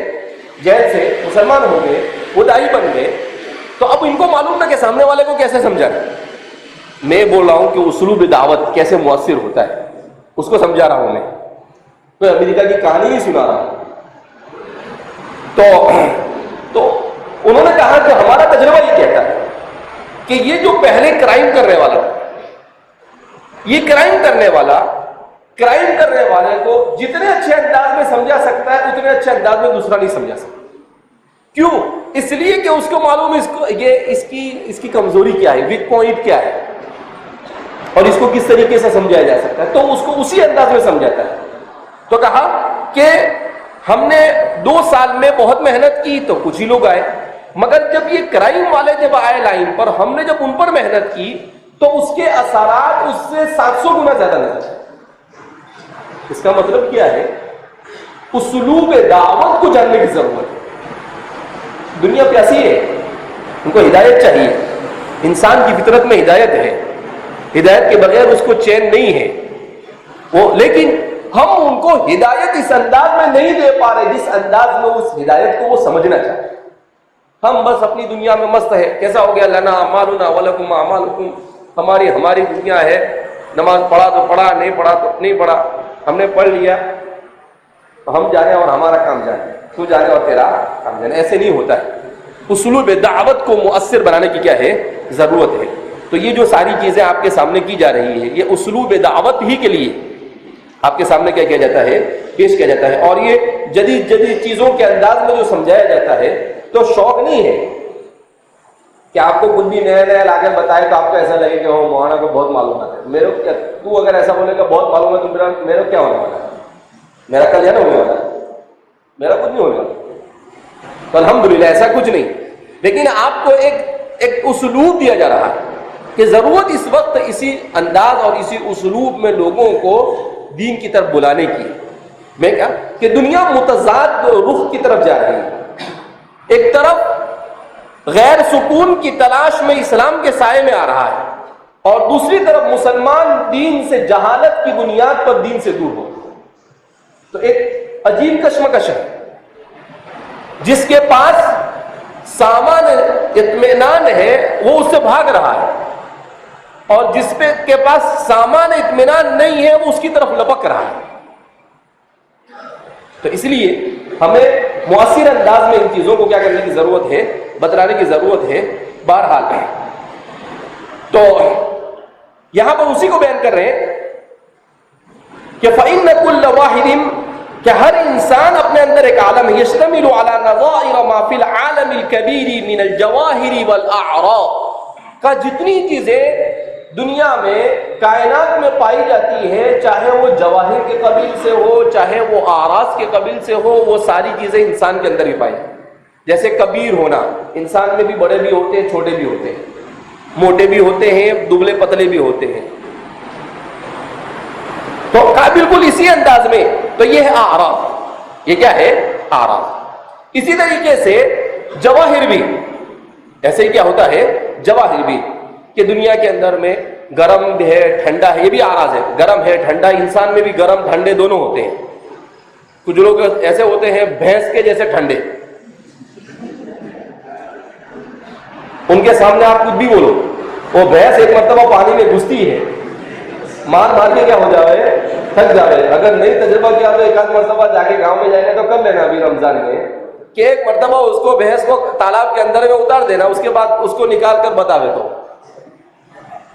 جیل سے، مسلمان ہو گئے، وہ داعی بن گئے. تو اب ان کو معلوم نہ کہ سامنے والے کو کیسے سمجھانا. میں بول رہا ہوں کہ اسلوب دعوت کیسے مؤثر ہوتا ہے، اس کو سمجھا رہا ہوں میں. میں امریکہ کی کہانی نہیں سنا رہا ہوں. تو انہوں نے کہا کہ ہمارا تجربہ یہ کہتا ہے کہ یہ جو پہلے کرائم کرنے والا، یہ کرائم کرنے والے کو جتنے اچھے انداز میں سمجھا سکتا ہے اتنے اچھے انداز میں دوسرا نہیں سمجھا سکتا. کیوں؟ اس لیے کہ اس کو معلوم اس کی کمزوری کیا ہے، ویک پوائنٹ کیا ہے، اور اس کو کس طریقے سے سمجھایا جا سکتا ہے، تو اس کو اسی انداز میں سمجھاتا ہے. تو کہا کہ ہم نے 2 سال میں بہت محنت کی تو کچھ ہی لوگ آئے، مگر جب یہ کرائم والے جب آئے لائن پر، ہم نے جب ان پر محنت کی تو اس کے اثرات اس سے 700 گنا زیادہ نظر. اس کا مطلب کیا ہے، اسلوب دعوت کو جاننے کی ضرورت ہے. دنیا پیاسی ہے، ان کو ہدایت چاہیے. انسان کی فطرت میں ہدایت ہے، ہدایت کے بغیر اس کو چین نہیں ہے وہ. لیکن ہم ان کو ہدایت اس انداز میں نہیں دے پا رہے جس انداز میں اس ہدایت کو وہ سمجھنا چاہتے. ہم بس اپنی دنیا میں مست ہے. کیسا ہو گیا، لنا اعمالنا ولکم اعمالکم، ہماری دنیا ہے. نماز پڑھا تو پڑھا، نہیں پڑھا تو نہیں پڑھا. ہم نے پڑھ لیا تو ہم جانے اور ہمارا کام جانے، تو جانے اور تیرا کام جانے. ایسے نہیں ہوتا ہے. اسلوب دعوت کو مؤثر بنانے کی کیا ہے، ضرورت ہے. تو یہ جو ساری چیزیں آپ کے سامنے کی جا رہی ہے، یہ اسلوب دعوت ہی کے لیے آپ کے سامنے کیا کیا جاتا ہے، پیش کیا جاتا ہے. اور یہ جدید چیزوں کے انداز میں جو سمجھایا جاتا ہے، تو شوق نہیں ہے کہ آپ کو کچھ بھی نیا لا کے بتائے تو آپ کو ایسا لگے کہ وہ مولانا کو بہت معلومات ہے. میرے کو کیا، تو اگر ایسا بولے کہ بہت معلومات تو میرے کو کیا ہونے والا ہے، میرا کلیان ہونے والا ہے، میرا کچھ نہیں ہونے والا. تو الحمدللہ ایسا کچھ نہیں. لیکن آپ کو ایک اسلوب دیا جا رہا ہے کہ ضرورت اس وقت اسی انداز اور اسی اسلوب میں لوگوں کو دین کی طرف بلانے کی. میں کیا کہ دنیا متضاد رخ کی طرف جا رہی ہے. ایک طرف غیر سکون کی تلاش میں اسلام کے سائے میں آ رہا ہے، اور دوسری طرف مسلمان دین سے جہالت کی بنیاد پر دین سے دور ہو. تو ایک عجیب کشمکش ہے. جس کے پاس سامان اطمینان ہے وہ اس سے بھاگ رہا ہے، اور جس کے پاس سامان اطمینان نہیں ہے وہ اس کی طرف لپک رہا ہے. تو اس لیے ہمیں مؤثر انداز میں ان چیزوں کو کیا کرنے کی ضرورت ہے, بتلانے کی ضرورت ہے. بہرحال تو یہاں پر اسی کو بیان کر رہے ہیں کہ فَإِنَّ كُلَّ وَاحِدٍ, کہ ہر انسان اپنے اندر ایک عالم ہے, يَشْتَمِلُ عَلَى نَظَائِرَ مَا فِي الْعَالَمِ الْكَبِيرِ مِنَ الْجَوَاهِرِ وَالْأَعْرَاضِ, کا جتنی چیزیں دنیا میں کائنات میں پائی جاتی ہے, چاہے وہ جواہر کے قبیل سے ہو, چاہے وہ اعراض کے قبیل سے ہو, وہ ساری چیزیں انسان کے اندر ہی پائی. جیسے کبیر ہونا, انسان میں بھی بڑے بھی ہوتے ہیں, چھوٹے بھی ہوتے ہیں, موٹے بھی ہوتے ہیں, دبلے پتلے بھی ہوتے ہیں. تو بالکل اسی انداز میں تو یہ ہے اعراض. یہ کیا ہے؟ اعراض. اسی طریقے سے جواہر بھی ایسے ہی کیا ہوتا ہے, جواہر بھی, کہ دنیا کے اندر میں گرم ہے ٹھنڈا ہے, یہ بھی اعراض ہے. گرم ہے ٹھنڈا, انسان میں بھی گرم ٹھنڈے دونوں ہوتے ہیں. کچھ لوگ ایسے ہوتے ہیں بھینس کے جیسے ٹھنڈے, ان کے سامنے آپ کچھ بھی بولو, وہ بھینس ایک مرتبہ پانی میں گھستی ہے, مار کے کیا ہو جاوے, تھک جاوے. اگر نہیں تجربہ کیا تو ایک آدھ مرتبہ جا کے گاؤں میں جائے گا تو کر لینا ابھی رمضان میں, کہ ایک مرتبہ اس کو بھینس کو تالاب کے اندر میں اتار دینا, اس کے بعد اس کو نکال کر بتاوے.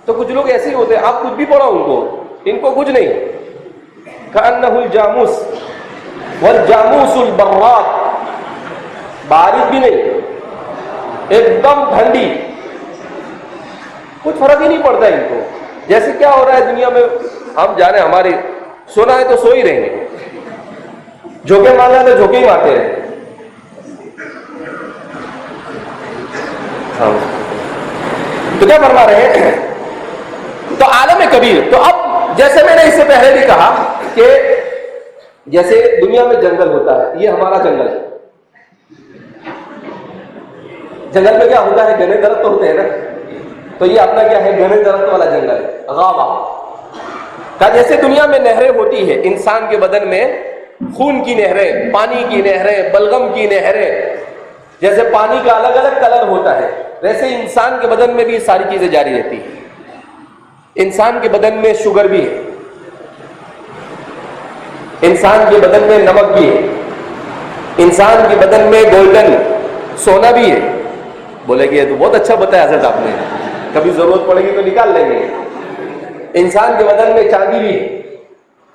تو کچھ لوگ ایسے ہی ہوتے ہیں, آپ کچھ بھی پڑھو ان کو کچھ نہیں. کأنہ الجاموس والجاموس البراق, بارش بھی نہیں, ایک دم ٹھنڈی, کچھ فرق ہی نہیں پڑتا ان کو. جیسے کیا ہو رہا ہے دنیا میں, ہم جانے, ہماری سونا ہے تو سو ہی رہیں گے, جھوکے مارنا ہے تو جھوکے ہی مارتے رہیں. تو کیا فرما رہے ہیں, تو عالم کبیر. تو اب جیسے میں نے اس سے پہلے بھی کہا کہ جیسے دنیا میں جنگل ہوتا ہے, یہ ہمارا جنگل ہے. جنگل میں کیا ہوتا ہے, گھنے درخت ہوتے ہیں نا, تو یہ اپنا کیا ہے, گھنے درخت والا جنگل ہے, غابہ کا. جیسے دنیا میں نہریں ہوتی ہے, انسان کے بدن میں خون کی نہریں, پانی کی نہریں, بلغم کی نہریں, جیسے پانی کا الگ الگ کلر ہوتا ہے, ویسے انسان کے بدن میں بھی یہ ساری چیزیں جاری رہتی ہیں. انسان کے بدن میں شوگر بھی ہے, انسان کے بدن میں نمک بھی ہے, انسان کے بدن میں گولڈن سونا بھی ہے. بولے کہ یہ تو بہت اچھا بتایا حضرت آپ نے, کبھی ضرورت پڑے گی تو نکال لیں گے. انسان کے بدن میں چاندی بھی ہے,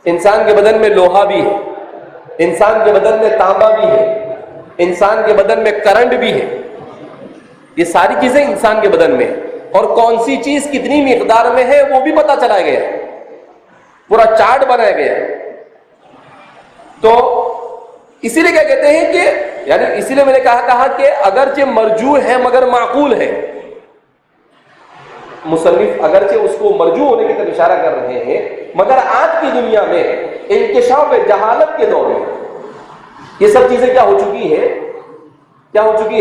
انسان کے بدن میں لوہا بھی ہے, انسان کے بدن میں تانبا بھی ہے, انسان کے بدن میں کرنٹ بھی ہے. یہ ساری چیزیں انسان کے بدن میں, اور کون سی چیز کتنی مقدار میں ہے وہ بھی پتا چلا گیا, پورا چارٹ بنایا گیا. تو اسی لیے کیا کہتے ہیں کہ, یعنی اسی لیے میں نے کہا کہ اگرچہ مرجوع ہے مگر معقول ہے. مصنف اگرچہ اس کو مرجوع ہونے کی طرف اشارہ کر رہے ہیں, مگر آج کی دنیا میں انکشاف جہالت کے دور میں یہ سب چیزیں کیا ہو چکی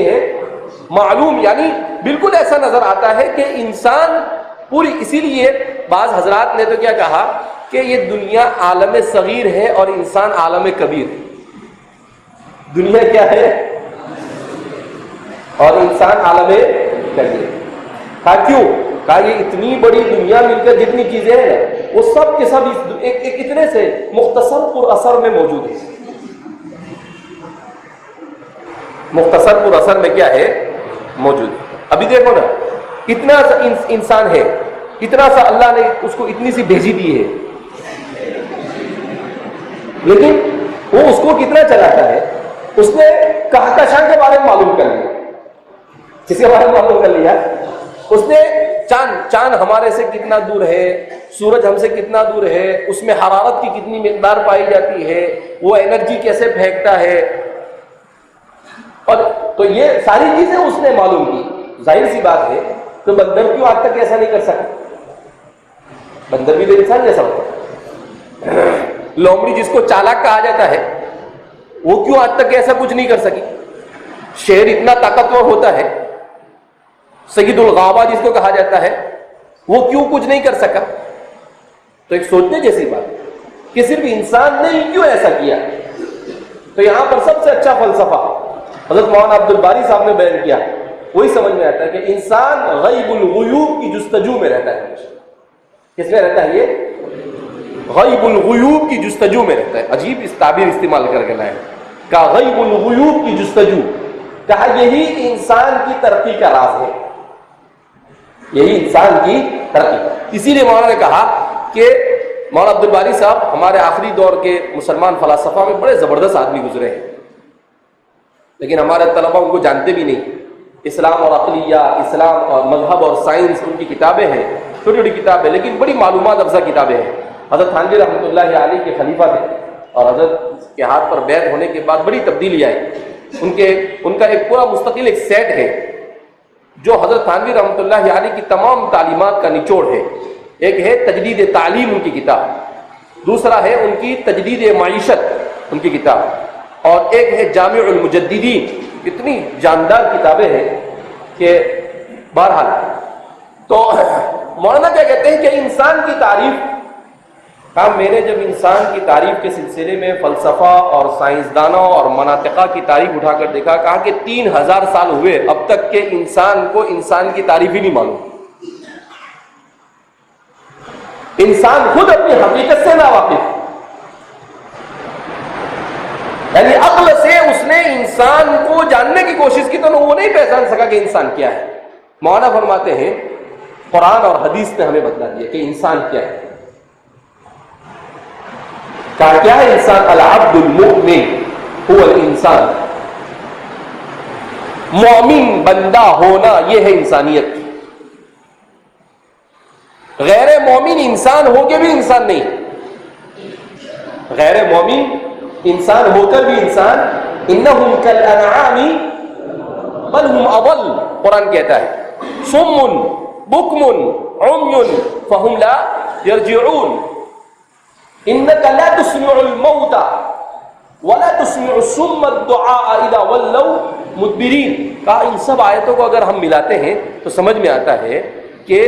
ہے, معلوم. یعنی بالکل ایسا نظر آتا ہے کہ انسان پوری, اسی لیے بعض حضرات نے تو کیا کہا کہ یہ دنیا عالم صغیر ہے اور انسان عالم کبیر ہے. دنیا کیا ہے اور انسان عالم کبیر. کہا کیوں؟ کہا یہ اتنی بڑی دنیا مل کر جتنی چیزیں ہیں وہ سب کے سب ایک اتنے سے مختصر پر اثر میں موجود ہے. مختصر پر اثر میں کیا ہے موجود. ابھی دیکھو نا, اتنا سا انسان ہے, اتنا سا اللہ نے اس کو اتنی سی بھیجی دی ہے, لیکن وہ اس کو کتنا چلاتا ہے. اس نے کہکشاں کے بارے میں معلوم کر لیا, کس کے بارے میں معلوم کر لیا, اس نے چاند ہمارے سے کتنا دور ہے, سورج ہم سے کتنا دور ہے, اس میں حرارت کی کتنی مقدار پائی جاتی ہے, وہ انرجی کیسے پھینکتا ہے, اور تو یہ ساری چیزیں اس نے معلوم کی. ظاہر سی بات ہے تو بندر کیوں آج تک ایسا نہیں کر سکا؟ بندر بھی تو انسان جیسا ہوتا ہے. لومڑی جس کو چالاک کہا جاتا ہے وہ کیوں آج تک ایسا کچھ نہیں کر سکی؟ شیر اتنا طاقتور ہوتا ہے, سید الغابہ جس کو کہا جاتا ہے وہ کیوں کچھ نہیں کر سکا؟ تو ایک سوچنے جیسی بات کہ صرف انسان نے ہی کیوں ایسا کیا. تو یہاں پر سب سے اچھا فلسفہ حضرت مولانا عبد الباری صاحب نے بیان کیا, وہی سمجھ میں آتا ہے کہ انسان غیب الغیوب کی جستجو میں رہتا ہے. کس میں رہتا ہے یہ؟ غیب الغیوب کی جستجو میں رہتا ہے. عجیب اس تعبیر استعمال کر کے لائے، کہا غیب الغیوب کی جستجو. کہا یہی انسان کی ترقی کا راز ہے، یہی انسان کی ترقی. اسی لیے مولانا نے کہا کہ مولانا عبد الباری صاحب ہمارے آخری دور کے مسلمان فلاسفہ میں بڑے زبردست آدمی گزرے ہیں، لیکن ہمارے طلبہ ان کو جانتے بھی نہیں. اسلام اور عقلیہ، اسلام اور مذہب اور سائنس ان کی کتابیں ہیں، چھوٹی چھوٹی کتابیں لیکن بڑی معلومات افزا کتابیں ہیں. حضرت تھانوی رحمۃ اللہ علیہ کے خلیفہ تھے اور حضرت کے ہاتھ پر بیعت ہونے کے بعد بڑی تبدیلی آئی. ان کا ایک پورا مستقل ایک سیٹ ہے جو حضرت تھانوی رحمۃ اللہ علیہ کی تمام تعلیمات کا نچوڑ ہے. ایک ہے تجدید تعلیم ان کی کتاب، دوسرا ہے ان کی تجدید معیشت ان کی کتاب، اور ایک ہے جامع المجددین. اتنی جاندار کتابیں ہیں کہ بہرحال. تو مولانا کیا کہتے ہیں کہ انسان کی تعریف، میں نے جب انسان کی تعریف کے سلسلے میں فلسفہ اور سائنسدانوں اور مناطقہ کی تعریف اٹھا کر دیکھا، کہا کہ 3000 سال ہوئے اب تک کہ انسان کو انسان کی تعریف ہی نہیں معلوم. انسان خود اپنی حقیقت سے ناواقف، یعنی عقل سے اس نے انسان کو جاننے کی کوشش کی تو وہ نہیں پہچان سکا کہ انسان کیا ہے. مولانا فرماتے ہیں قرآن اور حدیث نے ہمیں بتلا دیا کہ انسان کیا ہے. کہا کیا ہے انسان؟ العبد المؤمن هو الانسان. مومن بندہ ہونا یہ ہے انسانیت. غیر مومن انسان ہو کے بھی انسان نہیں، غیر مومن انسان ہو کر بھی انسان. انہم کالانعام بل ہم اضل. قرآن کہتا ہے صم بکم عمی فہم لا یرجعون. انک لا تسمع الموتى ولا تسمع الصم الدعاء اذا ولوا مدبرین. کہا ان سب آیتوں کو اگر ہم ملاتے ہیں تو سمجھ میں آتا ہے کہ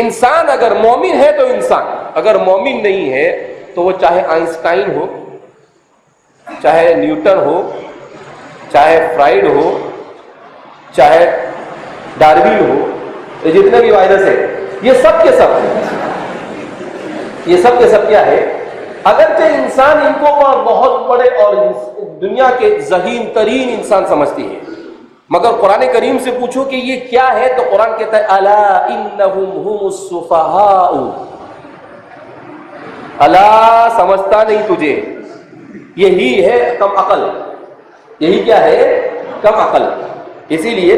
انسان اگر مومن ہے تو انسان، اگر مومن نہیں ہے تو وہ چاہے آئنسٹائن ہو، چاہے نیوٹن ہو، چاہے فرائیڈ ہو، چاہے ڈاروین ہو، یہ جتنے بھی وائرس ہیں یہ سب کے سب کیا ہے؟ اگرچہ انسان ان کو بہت بڑے اور دنیا کے ذہین ترین انسان سمجھتی ہے، مگر قرآن کریم سے پوچھو کہ یہ کیا ہے تو قرآن کہتا ہے الا انہم هم السفہاء. الا سمجھتا نہیں تجھے، یہی ہے کم عقل. یہی کیا ہے؟ کم عقل. اسی لیے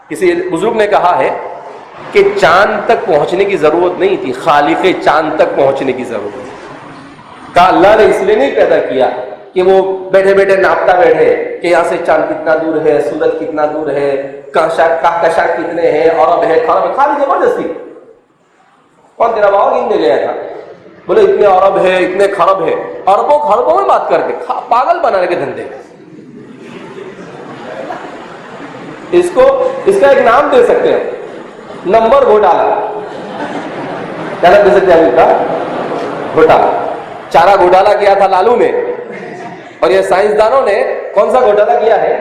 کسی بزرگ نے کہا ہے کہ چاند تک پہنچنے کی ضرورت نہیں تھی، خالق چاند تک پہنچنے کی ضرورت تھی. کہا اللہ نے اس لیے نہیں پیدا کیا کہ وہ بیٹھے بیٹھے ناپتا بیٹھے کہ یہاں سے چاند کتنا دور ہے، سورج کتنا دور ہے، کہکشاں کتنے ہیں، عرب ہے، خرب ہے. خالی زبردستی. کون تیرا باؤ گننے گیا تھا؟ بولے اتنے عرب ہے، اتنے خرب ہے. اربوں خربوں میں بات کر کے پاگل بنانے کے دھندے. اس کا ایک نام دے سکتے ہیں، نمبر گھوٹالا. کیا نام دے سکتے ہیں ان کا؟ گھوٹالا. چارہ گھوٹالا کیا تھا لالو نے، اور یہ سائنسدانوں نے کون سا گھوٹالا کیا ہے؟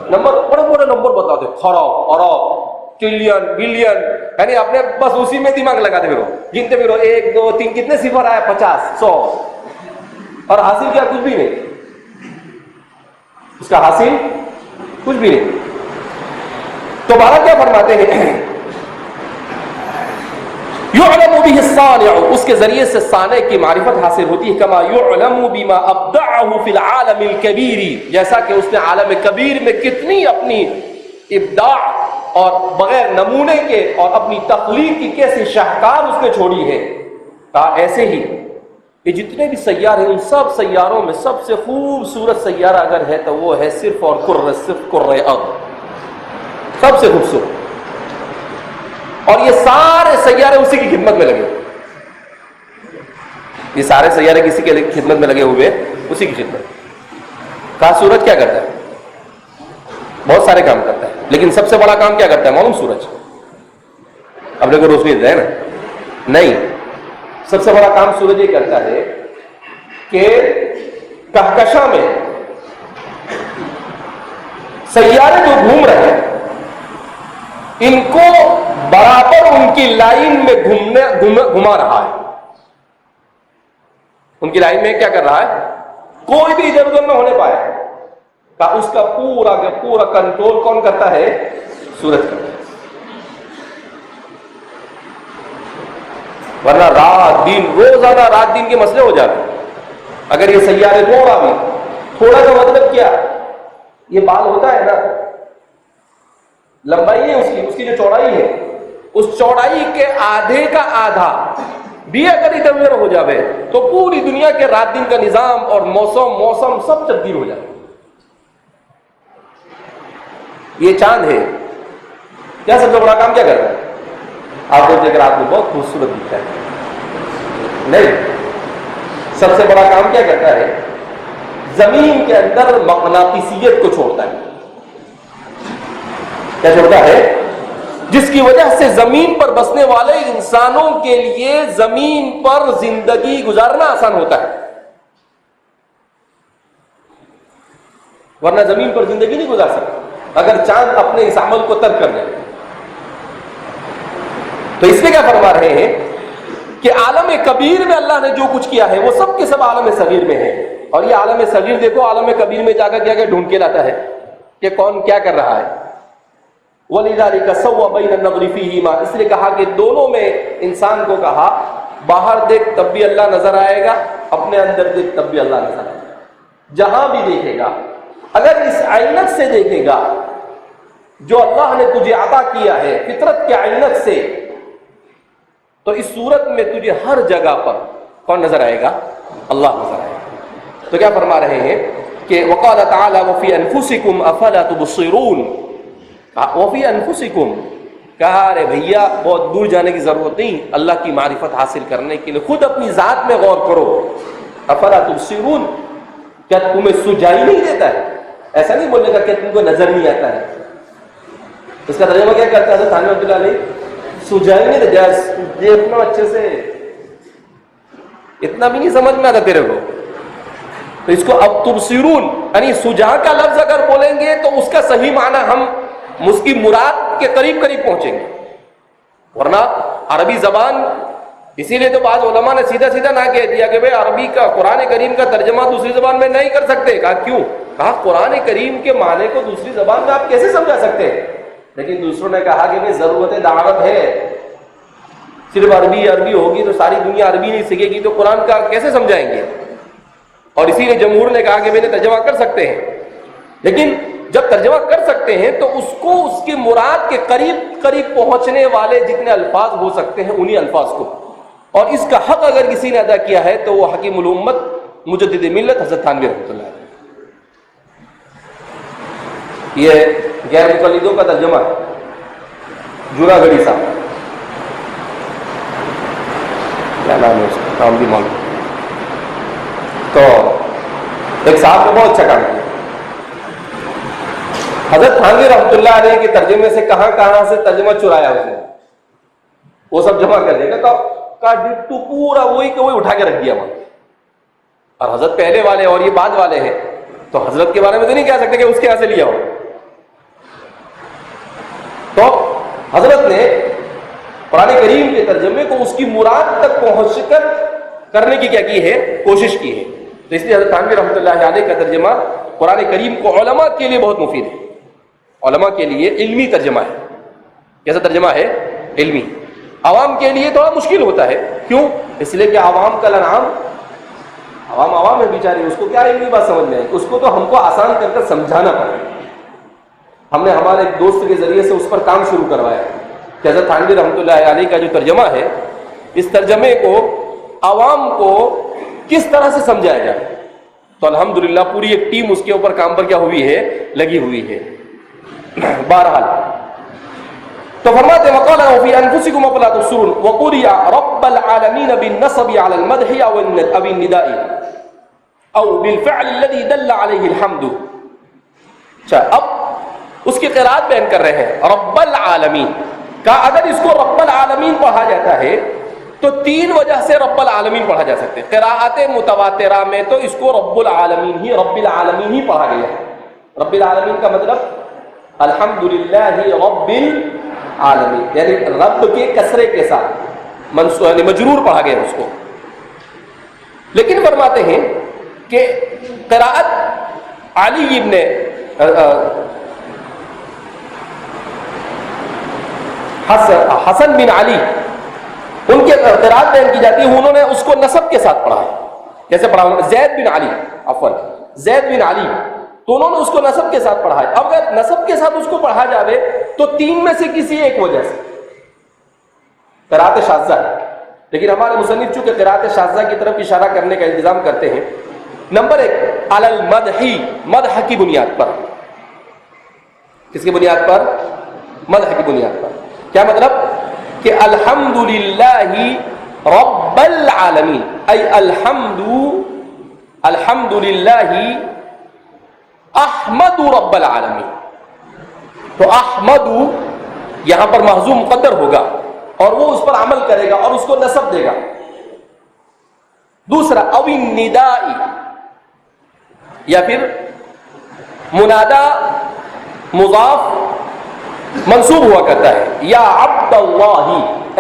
نمبر. بڑے بڑے نمبر بتاتے، خراب، ارب، ٹریلین، بلین، یعنی اپنے بس اسی میں دماغ لگاتے پھرو، گنتے پھرو 1 2 3 کتنے صفر آیا؟ 50 100. اور حاصل کیا؟ کچھ بھی نہیں. اس کا حاصل کچھ بھی نہیں. تو بارہ کیا فرماتے ہیں؟ یعلم به الصانع، اس کے ذریعے سے صانع کی معرفت حاصل ہوتی ہے. کما یعلم بما ابدعه فی العالم الکبیر، جیسا کہ اس نے عالم کبیر میں کتنی اپنی ابداع اور بغیر نمونے کے اور اپنی تخلیق کی کیسی شاہکار اس نے چھوڑی ہے. ایسے ہی یہ جتنے بھی سیارے ہیں ان سب سیاروں میں سب سے خوبصورت سیارہ اگر ہے تو وہ ہے صرف اور صرف کرۂ ارض، سب سے خوبصورت. اور یہ سارے سیارے اسی کی خدمت میں لگے، یہ سارے سیارے کسی کے خدمت میں لگے ہوئے، اسی کی خدمت. کہا سورج کیا کرتا ہے؟ بہت سارے کام کرتا ہے، لیکن سب سے بڑا کام کیا کرتا ہے معلوم؟ سورج اپنے کو روشنی دیتا ہے نا. نہیں، سب سے بڑا کام سورج یہ کرتا ہے کہ کہکشاں میں سیارے جو گھوم رہے ہیں ان کو برابر ان کی لائن میں گھما رہا ہے. ان کی لائن میں کیا کر رہا ہے؟ کوئی بھی ادھر ادھر نہ ہونے پائے. اس کا پورا کنٹرول کون کرتا ہے؟ سورج کرتا ہے. ورنہ رات دن روزانہ رات دن کے مسئلے ہو جاتے ہیں. اگر یہ سیارے تھوڑا کا مطلب کیا؟ یہ بال ہوتا ہے نا، لمبائی ہے اس کی جو چوڑائی ہے، اس چوڑائی کے آدھے کا آدھا بھی اگر ادھر ادھر ہو جاوے تو پوری دنیا کے رات دن کا نظام اور موسم سب تبدیل ہو جائے. یہ چاند ہے کیا سب سے بڑا کام کیا کرتا ہے؟ آپ کو دیکھ رات میں بہت خوبصورت دکھتا ہے، نہیں، سب سے بڑا کام کیا کرتا ہے؟ زمین کے اندر مقناطیسیت کو چھوڑتا ہے. کیا چھوڑتا ہے؟ جس کی وجہ سے زمین پر بسنے والے انسانوں کے لیے زمین پر زندگی گزارنا آسان ہوتا ہے. ورنہ زمین پر زندگی نہیں گزار سکتا اگر چاند اپنے اس عمل کو ترک کر دے. تو اس میں کیا فرما رہے ہیں کہ عالم کبیر میں اللہ نے جو کچھ کیا ہے وہ سب کے سب عالم صغیر میں ہے. اور یہ عالم صغیر دیکھو عالم کبیر میں جا کر کیا ڈھونڈ کے لاتا ہے کہ کون کیا کر رہا ہے. وَلِذَلِكَ سَوَّ بَيْنَ النَّظْرِ فِيهِمَا، اس لیے کہا کہ دونوں میں انسان کو کہا باہر دیکھ تب بھی اللہ نظر آئے گا، اپنے اندر دیکھ تب بھی اللہ نظر آئے گا. جہاں بھی دیکھے گا اگر اس عینت سے دیکھے گا جو اللہ نے تجھے عطا کیا ہے فطرت کے عینت سے، تو اس صورت میں تجھے ہر جگہ پر کون نظر آئے گا؟ اللہ نظر آئے گا. تو کیا فرما رہے ہیں کہ وقال تعالی وفی انفسکم افلا تبصرون، وفی انفسکم، کہا ارے بھیا بہت دور جانے کی ضرورت نہیں، اللہ کی معرفت حاصل کرنے کے لیے خود اپنی ذات میں غور کرو. افلا تبصرون، کیا تمہیں سجائی نہیں دیتا ہے؟ ایسا نہیں بولنے کا کہ تم کو نظر نہیں آتا ہے. اس کا ترجمہ کیا کرتا ہے تھانوی رحمۃ اللہ علیہ؟ سجائی نہیں دیتا، دیکھنا اچھے سے، اتنا بھی نہیں سمجھ میں آتا تیرے کو. تو اس کو اب تبصرون یعنی سجا کا لفظ اگر بولیں گے تو اس کا صحیح معنی ہم اس کی مراد کے قریب پہنچیں گے. ورنہ عربی زبان، اسی لیے تو بعض علماء نے سیدھا نہ کہہ دیا کہ بھئی عربی کا قرآن کریم کا ترجمہ دوسری زبان میں نہیں کر سکتے. کہا کیوں؟ کہا قرآن کریم کے معنی کو دوسری زبان میں آپ کیسے سمجھا سکتے ہیں؟ لیکن دوسروں نے کہا کہ بھئی ضرورت دعوت ہے، صرف عربی ہوگی تو ساری دنیا عربی نہیں سیکھے گی تو قرآن کا کیسے سمجھائیں گے؟ اور اسی لیے جمہور نے کہا کہ میں نے ترجمہ کر سکتے ہیں. لیکن جب ترجمہ کر سکتے ہیں تو اس کو اس کی مراد کے قریب پہنچنے والے جتنے الفاظ ہو سکتے ہیں انہی الفاظ کو، اور اس کا حق اگر کسی نے ادا کیا ہے تو وہ حکیم الامت مجدد ملت حضرت تھانوی رحمۃ اللہ علیہ. یہ غیر مقلدوں کا ترجمہ ہے، جوراگڑھی صاحب، کیا نام ہے اس کا، نام بھی معلوم. تو ایک صاحب نے بہت اچھا کام کیا. حضرت تھانوی رحمۃ اللہ علیہ کے ترجمے سے کہاں سے ترجمہ چرایا اس نے، وہ سب جمع کر دے گا تو پورا وہی اٹھا کے رکھ دیا وہاں. اور حضرت پہلے والے اور یہ بعد والے ہیں تو حضرت کے بارے میں تو نہیں کہہ سکتے کہ اس کے یہاں سے لیا ہو. تو حضرت نے قرآن کریم کے ترجمے کو اس کی مراد تک پہنچ کر کرنے کی کیا کی ہے، کوشش کی ہے. تو اس لیے حضرت تھانوی رحمۃ اللہ علیہ کا ترجمہ قرآن کریم کو علماء کے لیے بہت مفید ہے، علماء کے لیے علمی ترجمہ ہے. کیسا ترجمہ ہے؟ علمی. عوام کے لیے تھوڑا مشکل ہوتا ہے. کیوں؟ اس لیے کہ عوام کا انعام، عوام ہے بیچارے، اس کو کیا علمی بات سمجھ میں ہے، اس کو تو ہم کو آسان کر سمجھانا پڑے. ہم نے ہمارے ایک دوست کے ذریعے سے اس پر کام شروع کروایا کہ حضرت تھانوی رحمۃ اللہ علیہ کا جو ترجمہ ہے اس ترجمے کو عوام کو کس طرح سے سمجھایا جائے. تو الحمدللہ پوری ایک ٹیم اس کے اوپر کام پر کیا ہوئی ہے، لگی ہوئی ہے. بہرحال تو فرماتے ہیں وقال فی انفسکم افلا تبصرون وقرئ رب العالمین بالنصب علی المدح او النداء او بالفعل الذي دل علیہ الحمد. اچھا، اب اس کی قرات بیان کر رہے ہیں. رب العالمین کا اگر اس کو رب العالمین پڑھا جاتا ہے تو تین وجہ سے رب العالمین پڑھا جا سکتے ہیں. قراءت متواترہ میں تو اس کو رب العالمین ہی پڑھا گیا ہے. رب العالمین کا مطلب الحمدللہ رب عالمین، یعنی رب کے کسرے کے ساتھ یعنی مجرور پڑھا گیا اس کو. لیکن فرماتے ہیں کہ قراءت علی ابن حسن بن علی، ان کے قراءت بیان کی جاتی ہے، انہوں نے اس کو نسب کے ساتھ پڑھا ہے. کیسے پڑھا؟ زید بن علی، زید بن علی، تو انہوں نے اس کو نسب کے ساتھ پڑھا ہے. اب اگر نسب کے ساتھ اس کو پڑھا جاوے تو تین میں سے کسی ایک وجہ سے قراءت شاذہ ہے. لیکن ہمارے مصنف چونکہ قراءت شاذہ کی طرف اشارہ کرنے کا التزام کرتے ہیں. نمبر ایک، علی المدح، مدح کی بنیاد پر. کس کی بنیاد پر؟ مدح کی بنیاد پر. کیا مطلب؟ کہ الحمدللہ رب العالمین، ای الحمدللہ احمد رب العالمین. تو احمد یہاں پر محذوف مقدر ہوگا اور وہ اس پر عمل کرے گا اور اس کو نسب دے گا. دوسرا، او النداء، یا پھر منادا مضاف منصوب ہوا کرتا ہے، یا عبد اللہ،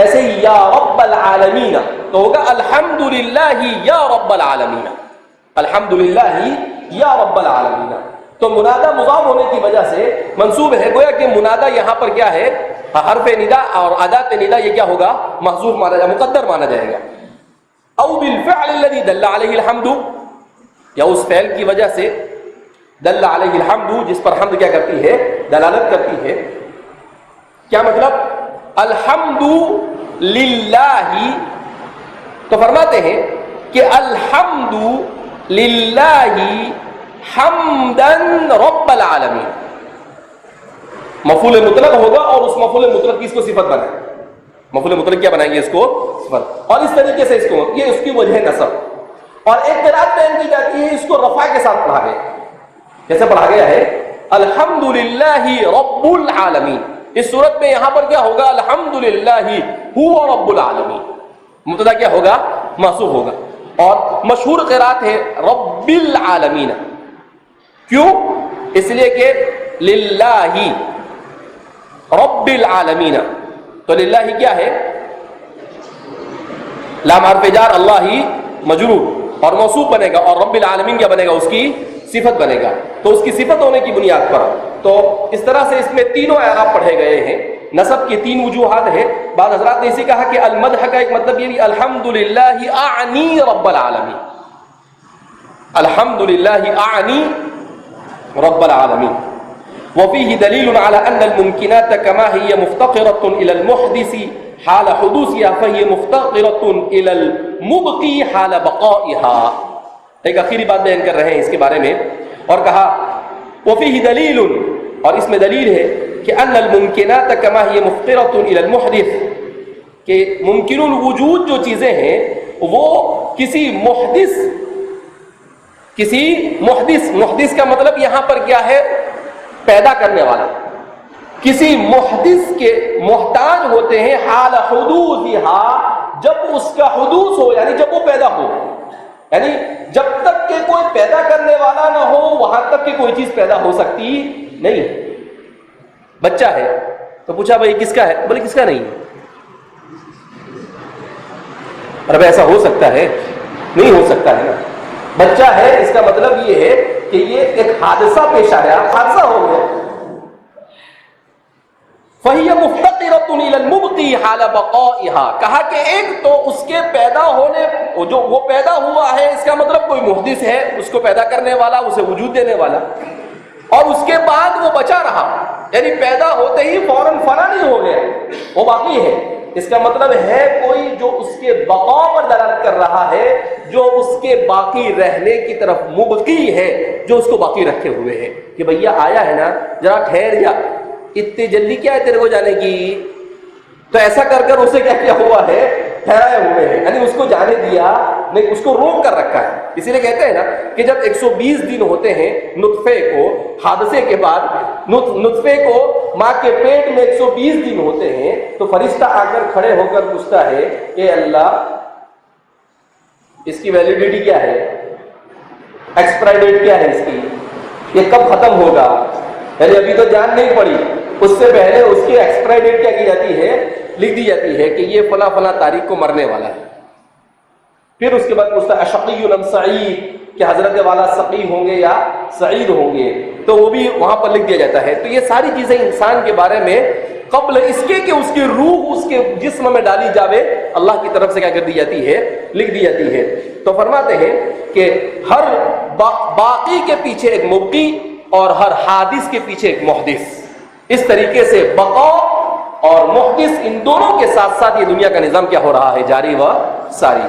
ایسے ہی یا رب العالمین، تو ہوگا الحمدللہ یا رب العالمین، الحمدللہ یا رب العالمین. تو منادا مضاف ہونے کی وجہ سے منصوب ہے. گویا کہ منادا یہاں پر کیا ہے؟ حرف ندا اور ادات ندا، یہ کیا ہوگا؟ محذوف مانا جائے، مقدر مانا جائے گا. او بالفعل الذي دل علیہ الحمد، یا اس فعل کی وجہ سے دل علیہ الحمد، جس پر حمد کیا کرتی ہے؟ دلالت کرتی ہے. کیا مطلب؟ الحمد للہ، تو فرماتے ہیں کہ الحمد للہ حمدن رب العالمین. مفعول مطلق ہوگا اور اس مفعول مطلق کی اس کو صفت بنائیں. مفعول مطلق کیا بنائیں گے؟ اس کو صفت. اور اس طریقے سے اس کو، یہ اس کی وجہ نصب. اور ایک قراءت بیان کی جاتی ہے، اس کو رفع کے ساتھ پڑھا گیا. کیسے پڑھا گیا ہے؟ الحمدللہ رب العالمین. اس صورت میں یہاں پر کیا ہوگا؟ الحمدللہ هو رب العالمین. مبتدا کیا ہوگا؟ محذوف ہوگا. اور مشہور قراءت ہے رب العالمین. کیوں؟ اس لیے کہ للہ رب العالمین، تو للہ کیا ہے؟ لام حرف جار، اللہ مجرور اور موصوف بنے گا، اور رب العالمین کیا بنے گا؟ اس کی صفت بنے گا. تو اس کی صفت ہونے کی بنیاد پر تو اس طرح سے اس میں تینوں اعراب پڑھے گئے ہیں. نصب کی تین وجوہات ہیں. بعض حضرات نے اسی کہا کہ المدح کا ایک مطلب یہ بھی الحمدللہ اعنی رب العالمین، الحمدللہ اعنی رب العالمین. وفيه دليل على أن الممكنات كما هي مفتقرة إلى المحدث حال حدوثها فهي مفتقرة إلى المبقي حال بقائها. ایک آخری بات بیان کر رہے ہیں اس کے بارے میں، اور کہا وفيه دلیل، اور اس میں دلیل ہے کہ ان الممکنات كما هي مفتقرة الى المحدث، کہ ممکن الوجود جو چیزیں ہیں وہ کسی محدث کا مطلب یہاں پر کیا ہے؟ پیدا کرنے والا. کسی محدث کے محتاج ہوتے ہیں حال حدوثها، جب اس کا حدوث ہو، یعنی جب وہ پیدا ہو. یعنی جب تک کہ کوئی پیدا کرنے والا نہ ہو وہاں تک کہ کوئی چیز پیدا ہو سکتی نہیں. بچہ ہے تو پوچھا بھائی کس کا ہے؟ بولے کس کا نہیں. اب ایسا ہو سکتا ہے؟ نہیں ہو سکتا ہے نا. بچہ ہے اس کا مطلب یہ ہے کہ یہ ایک حادثہ پیش آیا، حادثہ ہو گیا. فَهِيَ مُفْتَقِرَةٌ إِلَى الْمُبْقِي حَالَ بَقَائِهَا. کہا کہ ایک تو اس کے پیدا ہونے، جو وہ پیدا ہوا ہے اس کا مطلب کوئی محدث ہے، اس کو پیدا کرنے والا، اسے وجود دینے والا، اور اس کے بعد وہ بچا رہا، یعنی پیدا ہوتے ہی فوراً فنا نہیں ہو گیا، وہ باقی ہے. اس کا مطلب ہے کوئی جو اس کے بقا پر دلالت کر رہا ہے، جو اس کے باقی رہنے کی طرف مبقی ہے، جو اس کو باقی رکھے ہوئے ہے. کہ بھیا آیا ہے نا، ذرا ٹھہر جا، اتنی جلدی کیا ہے تیرے کو جانے کی؟ تو ایسا کر کر اسے کیا کیا ہوا ہے؟ ٹھہرائے ہوئے ہیں، یعنی اس کو جانے دیا نہیں، اس کو روک کر رکھا ہے. اسی لیے کہتے ہیں نا کہ جب 120 دن ہوتے ہیں نطفے کو، حادثے کے بعد نطفے کو ماں کے پیٹ میں 120 دن ہوتے ہیں، تو فرشتہ آ کر کھڑے ہو کر پوچھتا ہے کہ اللہ اس کی ویلیڈیٹی کیا ہے؟ ایکسپائری ڈیٹ کیا ہے اس کی؟ یہ کب ختم ہوگا؟ یعنی ابھی تو جان نہیں پڑی، اس سے پہلے اس کی ایکسپائری ڈیٹ کیا کی جاتی ہے؟ لکھ دی جاتی ہے کہ یہ فلاں فلاں تاریخ کو مرنے والا ہے. پھر اس کے بعد پوچھتا ہے اشقی ام سعید، کہ حضرت والا سقی ہوں گے یا سعید ہوں گے، تو وہ بھی وہاں پر لکھ دیا جاتا ہے. تو یہ ساری چیزیں انسان کے بارے میں قبل اس کے کہ اس کی روح اس کے جسم میں ڈالی جاوے اللہ کی طرف سے کیا کر دی جاتی ہے؟ لکھ دی جاتی ہے. تو فرماتے ہیں کہ ہر باقی کے پیچھے ایک مبقی اور ہر حادث کے پیچھے ایک محدث. اس طریقے سے بقا اور محدث ان دونوں کے ساتھ ساتھ یہ دنیا کا نظام کیا ہو رہا ہے؟ جاری و ساری.